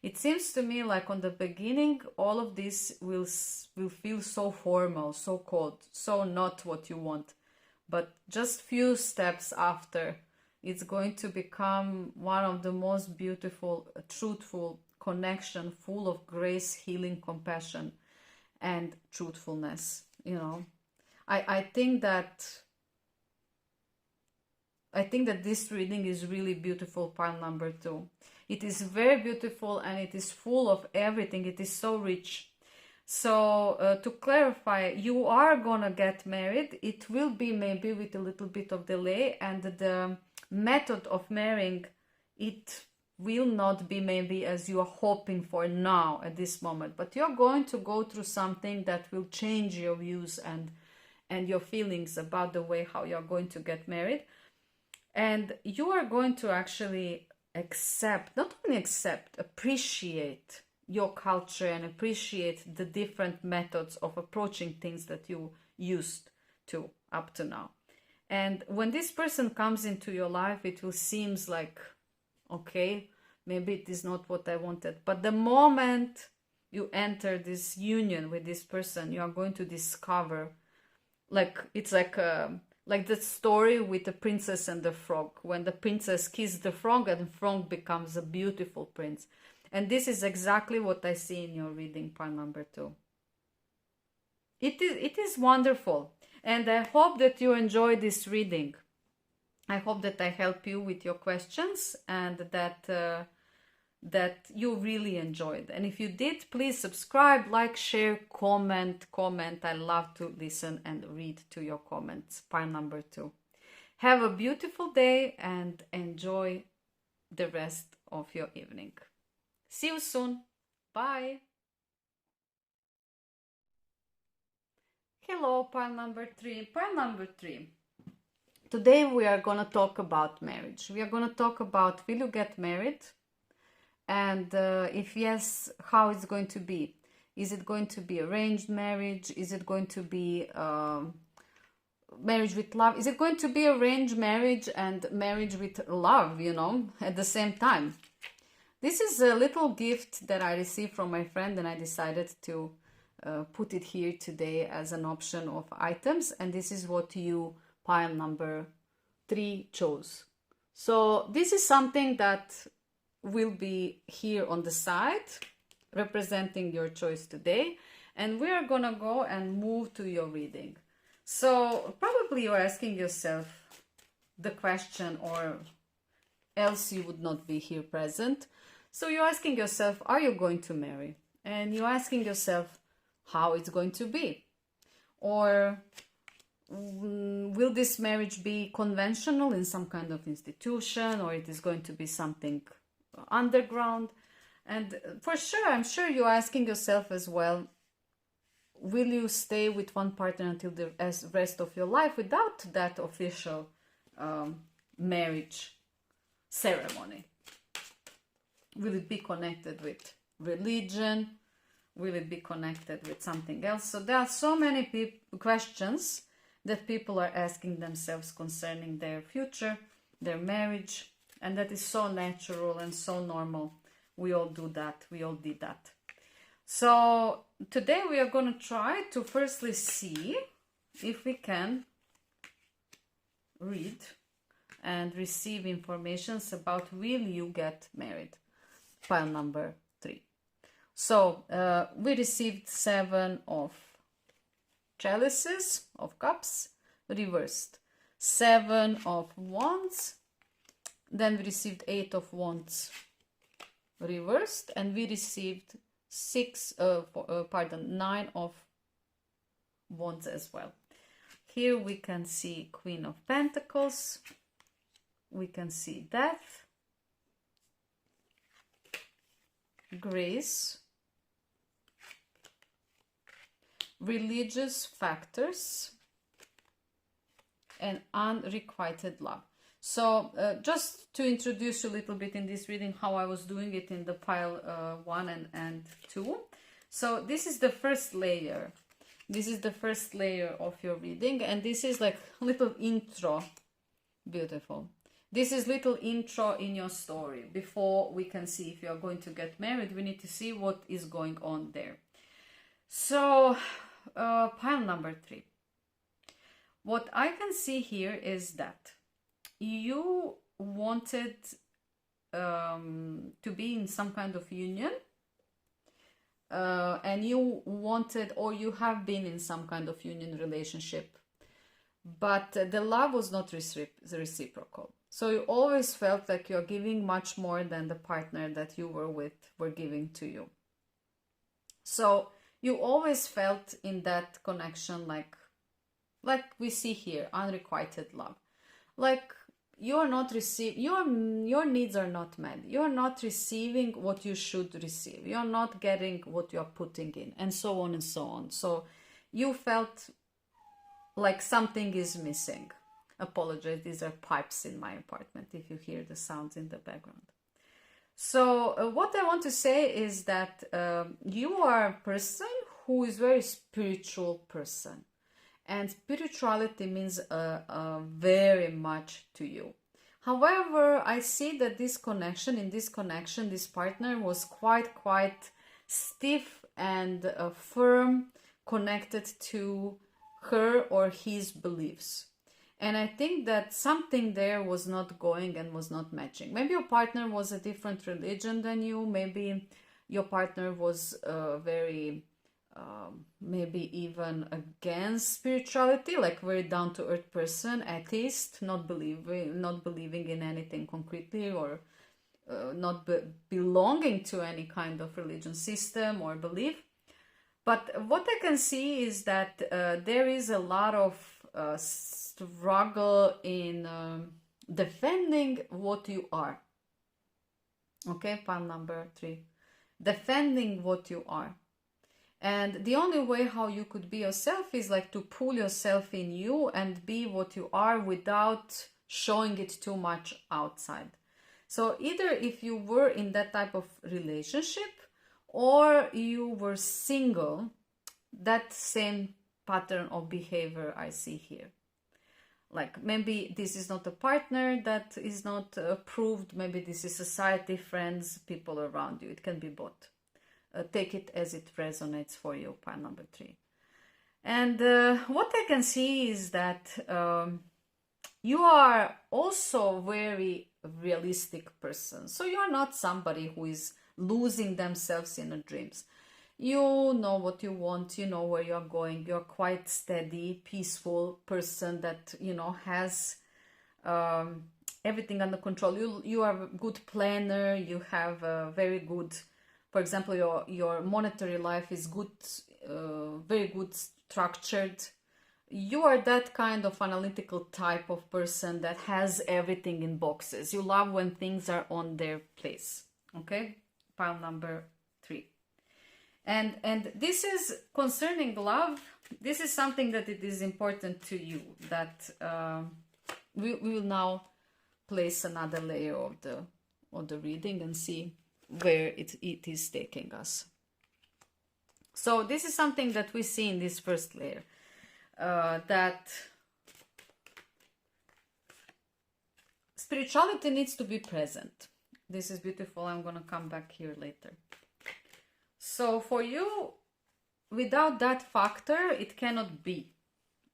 A: It seems to me like on the beginning, all of this will feel so formal, so cold, so not what you want. But just few steps after, it's going to become one of the most beautiful, truthful connection, full of grace, healing, compassion, and truthfulness. I think that this reading is really beautiful, pile number 2. It is very beautiful and it is full of everything. It is so rich. So to clarify, you are gonna get married. It will be maybe with a little bit of delay, and the method of marrying, it will not be maybe as you are hoping for now at this moment. But you're going to go through something that will change your views and your feelings about the way how you're going to get married. And you are going to actually appreciate your culture and appreciate the different methods of approaching things that you used to up to now. And when this person comes into your life, it will seem like, okay, maybe it is not what I wanted. But the moment you enter this union with this person, you are going to discover, it's like the story with the princess and the frog. When the princess kissed the frog, and the frog becomes a beautiful prince. And this is exactly what I see in your reading, pile number 2. It is wonderful. And I hope that you enjoy this reading. I hope that I help you with your questions, and that you really enjoyed. And if you did, please subscribe, like, share, comment. I love to listen and read to your comments. Pile number 2. Have a beautiful day and enjoy the rest of your evening. See you soon. Bye. Hello, pile number 3. Pile number 3. Today we are going to talk about marriage. We are going to talk about, will you get married? And if yes, how it's going to be. Is it going to be arranged marriage? Is it going to be marriage with love? Is it going to be arranged marriage and marriage with love, at the same time? This is a little gift that I received from my friend, and I decided to put it here today as an option of items. And this is what you, pile number 3, chose. So this is something that will be here on the side, representing your choice today. And we are gonna go and move to your reading. So probably you're asking yourself the question, or else you would not be here present. So you're asking yourself, are you going to marry? And you're asking yourself how it's going to be. Or will this marriage be conventional in some kind of institution, or it is going to be something underground? And for sure, I'm sure you're asking yourself as well, will you stay with one partner until the rest of your life without that official marriage ceremony? Will it be connected with religion? Will it be connected with something else? So there are so many questions that people are asking themselves concerning their future, their marriage, and that is so natural and so normal. We all do that. We all did that. So today we are going to try to firstly see if we can read and receive informations about will you get married. Pile number 3. So we received 7 of chalices, of cups, reversed. 7 of wands. Then we received 8 of wands, reversed. And we received 9 of wands as well. Here we can see Queen of Pentacles. We can see death, grace, religious factors, and unrequited love. So just to introduce you a little bit in this reading how I was doing it in the pile 1 and 2. So this is the first layer. This is the first layer of your reading, and this is like a little intro. Beautiful. This is little intro in your story. Before we can see if you are going to get married, we need to see what is going on there. So pile number 3. What I can see here is that you wanted to be in some kind of union, and you wanted, or you have been in some kind of union relationship, but the love was not reciprocal. So you always felt like you're giving much more than the partner that you were with were giving to you. So you always felt in that connection like we see here, unrequited love. Like you're not receiving, your needs are not met. You're not receiving what you should receive. You're not getting what you're putting in, and so on and so on. So you felt like something is missing. Apologize, these are pipes in my apartment if you hear the sounds in the background. So what I want to say is that you are a person who is very spiritual person. And spirituality means very much to you. However, I see that this connection, this partner was quite stiff and firm, connected to her or his beliefs. And I think that something there was not going and was not matching. Maybe your partner was a different religion than you. Maybe your partner was very... maybe even against spirituality, like very down-to-earth person, atheist, not believing in anything concretely, or not belonging to any kind of religion system or belief. But what I can see is that there is a lot of struggle in defending what you are. Okay, pile number 3. Defending what you are. And the only way how you could be yourself is like to pull yourself in you and be what you are without showing it too much outside. So either if you were in that type of relationship or you were single, that same pattern of behavior I see here. Like maybe this is not a partner that is not approved, maybe this is society, friends, people around you. It can be both. Take it as it resonates for you, pile number 3. And what I can see is that you are also a very realistic person. So you are not somebody who is losing themselves in the dreams. You know what you want, you know where you're going. You're quite steady, peaceful person that, you know, has everything under control. You are a good planner. You have a very good, for example, your monetary life is good, very good structured. You are that kind of analytical type of person that has everything in boxes. You love when things are on their place. Okay, pile number 3. And this is concerning love. This is something that it is important to you, that we will now place another layer of the reading and see where it is taking us. So this is something that we see in this first layer, that spirituality needs to be present. This is beautiful. I'm going to come back here later. So for you, without that factor, it cannot be.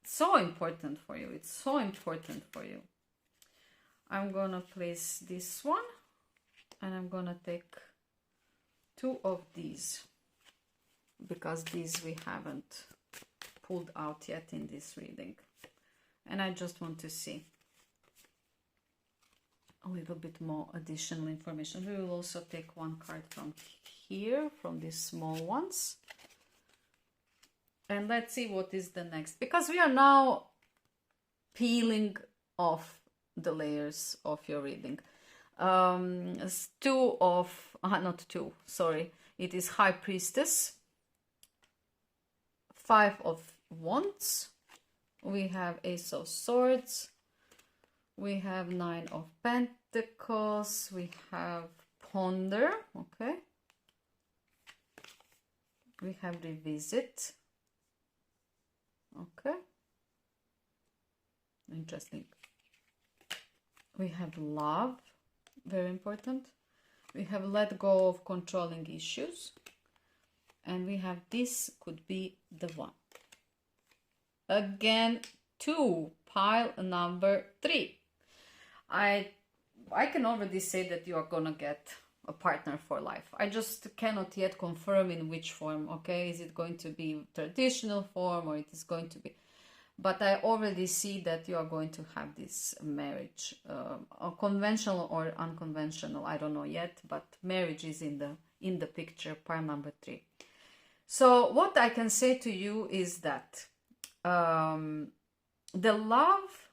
A: It's so important for you. It's so important for you. I'm going to place this one, and I'm going to take 2 of these, because these we haven't pulled out yet in this reading. And I just want to see a little bit more additional information. We will also take 1 card from here, from these small ones. And let's see what is the next, because we are now peeling off the layers of your reading. 2 of, not 2, sorry, it is High Priestess, 5 of Wands, we have Ace of Swords, we have 9 of Pentacles, we have Ponder, okay, we have Revisit, okay, interesting, we have Love, very important, we have Let Go of Controlling Issues, and we have This Could Be the One. Again, 2, pile number 3. I can already say that you are gonna get a partner for life. I just cannot yet confirm in which form, okay? Is it going to be traditional form, or it is going to be... But I already see that you are going to have this marriage, conventional or unconventional, I don't know yet, but marriage is in the picture, pile number 3. So what I can say to you is that the love,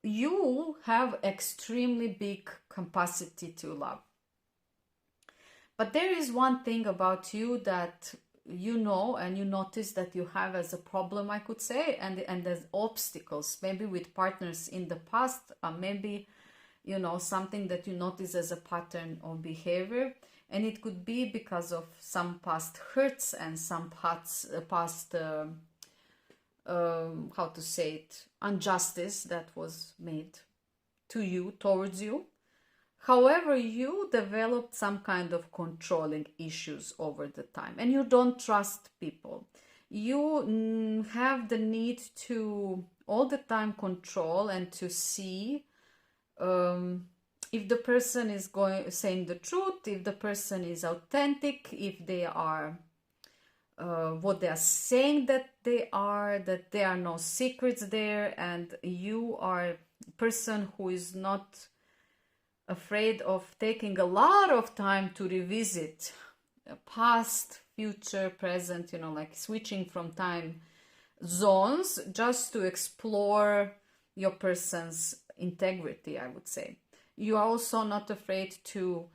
A: you have extremely big capacity to love. But there is one thing about you that you know and you notice that you have as a problem, I could say, and as obstacles, maybe with partners in the past, maybe, you know, something that you notice as a pattern of behavior. And it could be because of some past hurts and some past how to say it, injustice that was made to you, towards you. However, you developed some kind of controlling issues over the time, and you don't trust people. You have the need to all the time control and to see if the person is saying the truth, if the person is authentic, if they are what they are saying that there are no secrets there, and you are a person who is not afraid of taking a lot of time to revisit past, future, present, you know, like switching from time zones just to explore your person's integrity, I would say. You are also not afraid to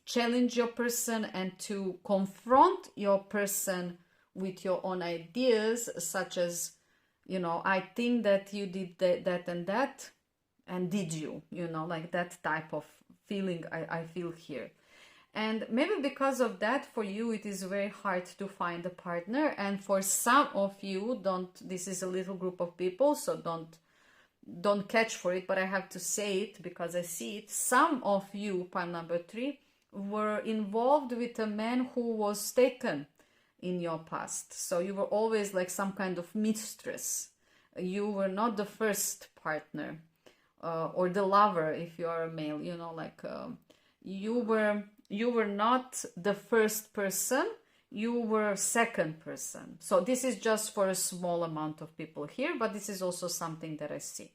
A: challenge your person and to confront your person with your own ideas, such as, you know, I think that you did that and that, and did you, you know, like that type of feeling I feel here. And maybe because of that, for you it is very hard to find a partner, and for some of you, this is a little group of people, so don't catch for it, but I have to say it because I see it. Some of you, pile number 3, were involved with a man who was taken in your past. So you were always like some kind of mistress. You were not the first partner or the lover if you are a male, you know, like you were you were not the first person, you were second person. So this is just for a small amount of people here, but this is also something that I see.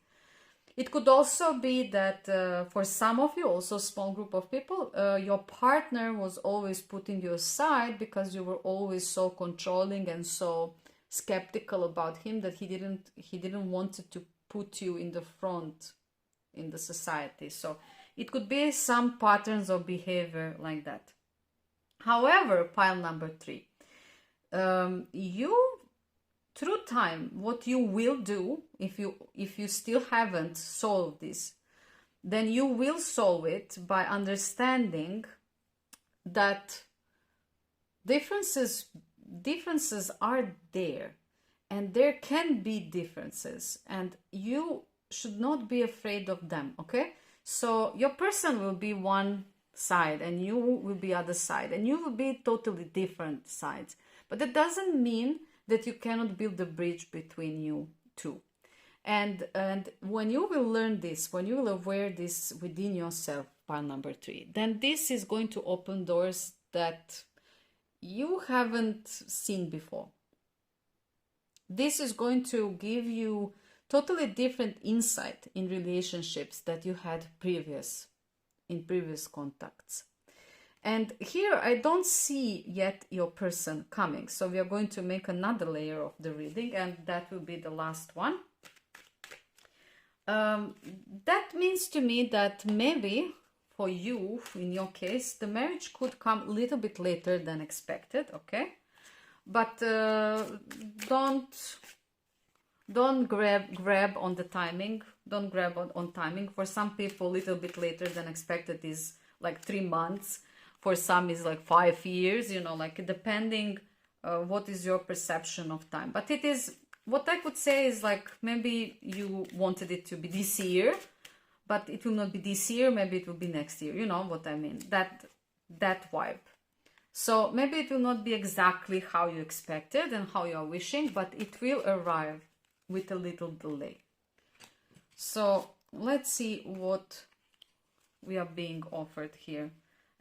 A: It could also be that for some of you, also a small group of people, your partner was always putting you aside because you were always so controlling and so skeptical about him that he didn't want to put you in the front in the society. So it could be some patterns of behavior like that. However, pile number 3, you, through time, what you will do, if you still haven't solved this, then you will solve it by understanding that differences are there, and there can be differences, and you should not be afraid of them. Okay, so your person will be one side and you will be other side, and you will be totally different sides, but that doesn't mean that you cannot build a bridge between you two. And when you will learn this, when you will aware this within yourself, pile number 3, then this is going to open doors that you haven't seen before. This is going to give you totally different insight in relationships that you had in previous contacts. And here I don't see yet your person coming. So we are going to make another layer of the reading, and that will be the last one. That means to me that maybe for you, in your case, the marriage could come a little bit later than expected, okay? But don't grab on the timing. Don't grab on timing. For some people, a little bit later than expected is like 3 months. For some is like 5 years, you know, like depending what is your perception of time. But it is, what I could say is like, maybe you wanted it to be this year, but it will not be this year, maybe it will be next year. You know what I mean? That vibe. So maybe it will not be exactly how you expected and how you are wishing, but it will arrive with a little delay. So let's see what we are being offered here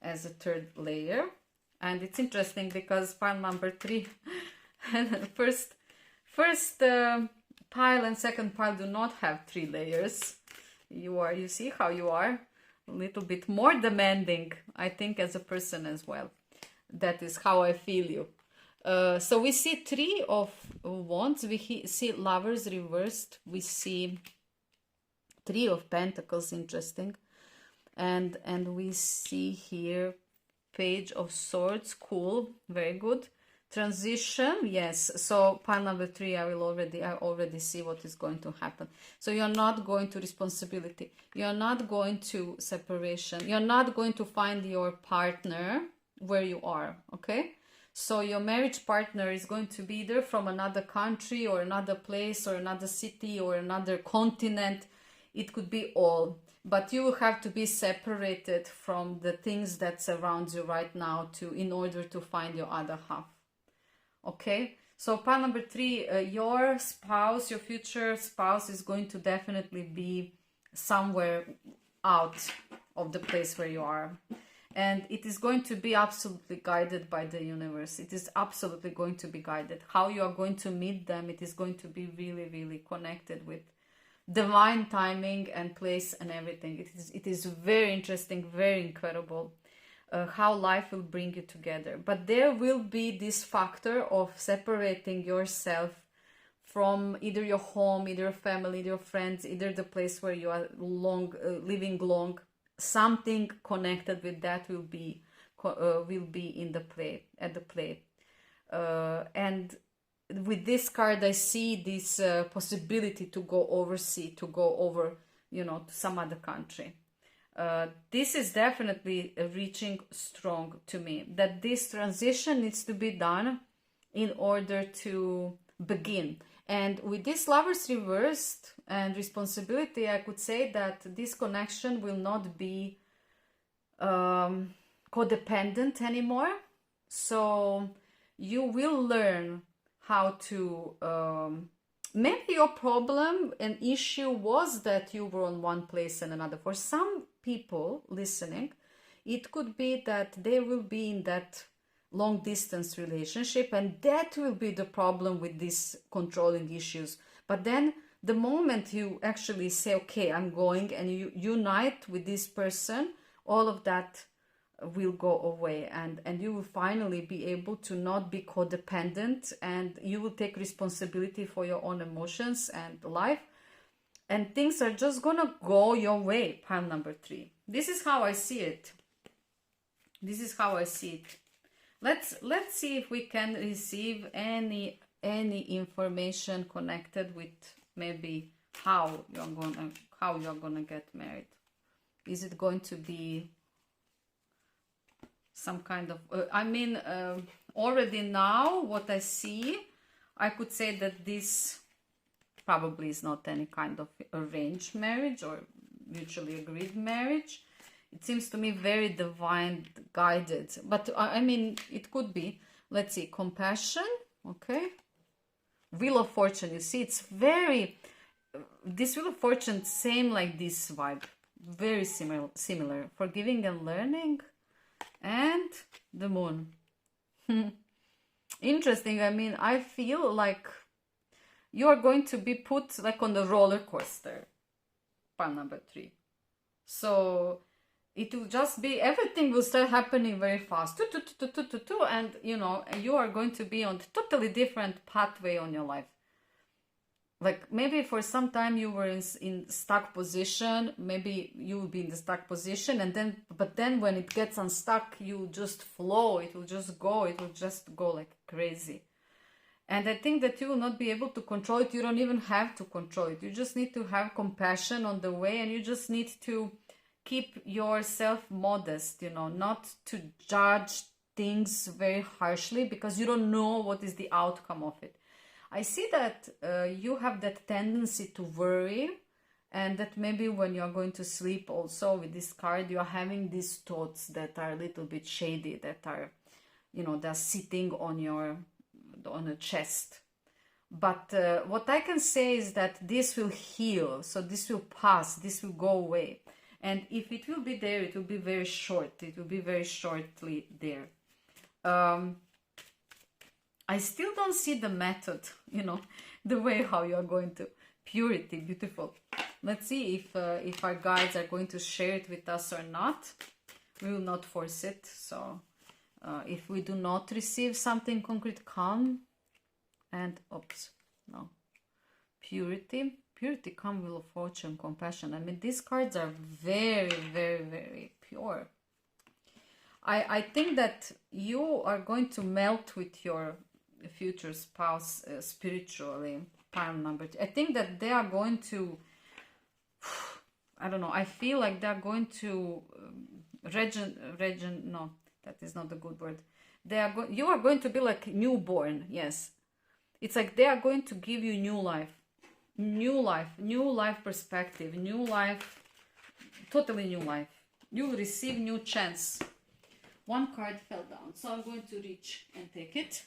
A: as a third layer. And it's interesting because pile number 3 first pile and second pile do not have 3 layers. You see how you are a little bit more demanding, I think, as a person as well. That is how I feel you. So we see 3 of wands, we see lovers reversed, we see 3 of pentacles, interesting, and we see here page of swords, cool, very good. Transition, yes. So pile number 3, I already see what is going to happen. So you're not going to responsibility, you're not going to separation, you're not going to find your partner where you are, okay? So your marriage partner is going to be either from another country or another place or another city or another continent. It could be all, but you will have to be separated from the things that surround you right now in order to find your other half. Okay, so pile number 3, your spouse, your future spouse is going to definitely be somewhere out of the place where you are. And it is going to be absolutely guided by the universe. It is absolutely going to be guided. How you are going to meet them, it is going to be really, really connected with divine timing and place and everything. It is very interesting, very incredible how life will bring you together. But there will be this factor of separating yourself from either your home, either your family, either your friends, either the place where you are living long. Something connected with that will be in the play, at the play. And with this card, I see this possibility to go overseas, to go over, to some other country. This is definitely reaching strong to me, that this transition needs to be done in order to begin. And with this lovers reversed and responsibility, I could say that this connection will not be codependent anymore. So you will learn how to, maybe your problem and issue was that you were on one place and another. For some people listening, It could be that they will be in that long distance relationship, and that will be the problem with these controlling issues. But then the moment you actually say, okay, I'm going, and you unite with this person, all of that will go away, and you will finally be able to not be codependent, and you will take responsibility for your own emotions and life, and things are just gonna go your way. Pile number 3. This is how I see it. This is how I see it. Let's see if we can receive any information connected with maybe how you're gonna get married. Is it going to be some kind of already now what I see, I could say that this probably is not any kind of arranged marriage or mutually agreed marriage. It seems to me very divine guided, but I mean, it could be. Let's see, compassion, okay. Wheel of Fortune, you see, it's very, this Wheel of Fortune, same like this vibe, very similar. Forgiving and learning, and the Moon. Interesting. I mean, I feel like you are going to be put like on the roller coaster. Pile number 3. So it will just be, everything will start happening very fast. And you know, you are going to be on a totally different pathway on your life. Like maybe for some time you were in stuck position, maybe you will be in the stuck position, and then, but then when it gets unstuck, you just flow, it will just go like crazy. And I think that you will not be able to control it. You don't even have to control it. You just need to have compassion on the way, and you just need to keep yourself modest, you know, not to judge things very harshly, because you don't know what is the outcome of it. I see that you have that tendency to worry, and that maybe when you're going to sleep also with this card, you're having these thoughts that are a little bit shady, that are, you know, they're sitting on a chest. But what I can say is that this will heal, so this will pass, this will go away. And if it will be there, it will be very short. It will be very shortly there. I still don't see the method, you know, the way how you are going to. Purity, beautiful. Let's see if our guides are going to share it with us or not. We will not force it. So if we do not receive something concrete, calm and, oops, no. Purity, calm, Wheel of Fortune, compassion. I mean, these cards are very, very, very pure. I think that you are going to melt with your future spouse spiritually. Pile number 2. I think that they are going to, I don't know, I feel like they're going to no, that is not a good word. You are going to be like newborn. Yes, it's like they are going to give you new life perspective, new life, totally new life. You will receive new chance. One card fell down, so I'm going to reach and take it.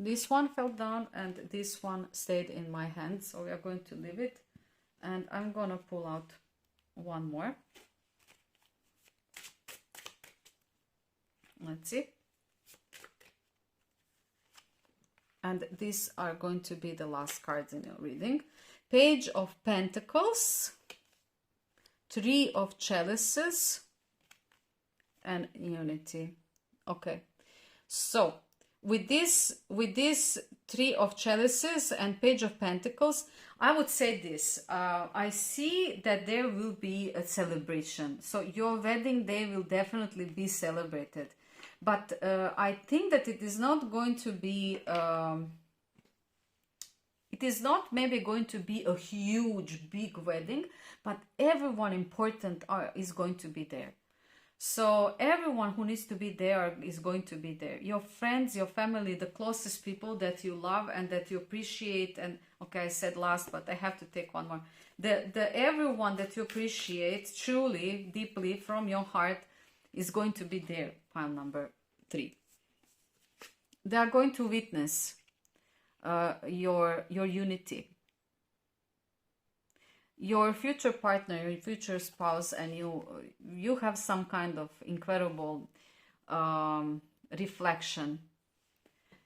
A: This one fell down and this one stayed in my hand, so we are going to leave it, and I'm gonna pull out one more. Let's see. And these are going to be the last cards in your reading. Page of Pentacles, 3 of Chalices, and Unity. Okay, so with this 3 of Chalices and Page of Pentacles, I would say this. I see that there will be a celebration. So your wedding day will definitely be celebrated. But I think that it is not going to be, it is not maybe going to be a huge, big wedding, but everyone important is going to be there. So everyone who needs to be there is going to be there. Your friends, your family, the closest people that you love and that you appreciate. And okay, I said last, but I have to take one more. The everyone that you appreciate truly, deeply from your heart is going to be there. Pile number 3. They are going to witness your unity. your future partner, your future spouse, and you have some kind of incredible reflection.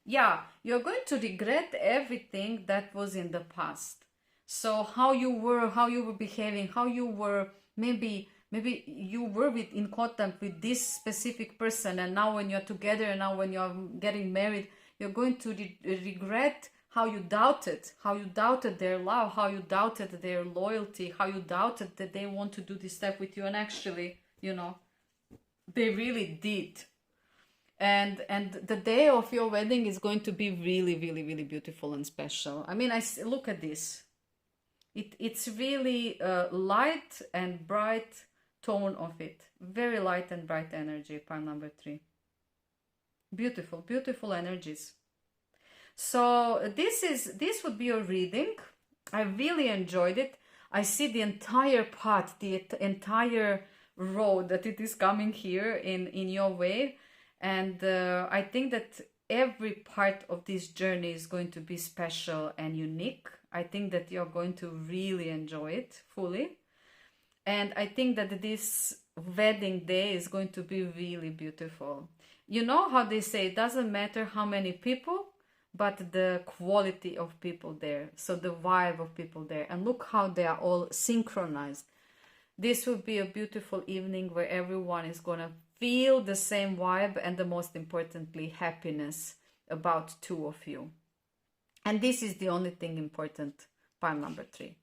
A: Yeah, you're going to regret everything that was in the past. So how you were behaving, how you were, maybe you were in contact with this specific person, and now when you're together, and now when you're getting married, you're going to regret how you doubted their love, how you doubted their loyalty, how you doubted that they want to do this step with you, and actually, they really did. And the day of your wedding is going to be really, really, really beautiful and special. I mean, look at this. It's really light and bright tone of it. Very light and bright energy, pile number 3. Beautiful, beautiful energies. So this would be your reading. I really enjoyed it. I see the entire path, the entire road that it is coming here in your way. And I think that every part of this journey is going to be special and unique. I think that you're going to really enjoy it fully. And I think that this wedding day is going to be really beautiful. You know how they say, it doesn't matter how many people, but the quality of people there. So the vibe of people there. And look how they are all synchronized. This will be a beautiful evening where everyone is going to feel the same vibe, and the most importantly, happiness about two of you. And this is the only thing important, pile number 3.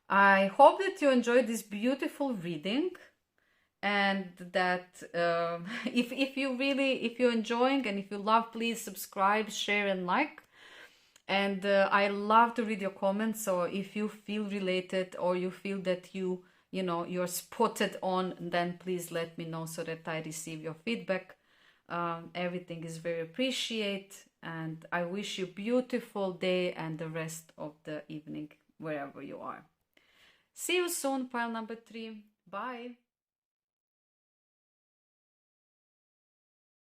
A: I hope that you enjoyed this beautiful reading, and that if you're enjoying and if you love, please subscribe, share and like. And I love to read your comments. So if you feel related, or you feel that you're spotted on, then please let me know so that I receive your feedback. Everything is very appreciated, and I wish you a beautiful day and the rest of the evening wherever you are. See you soon, pile number 3. Bye.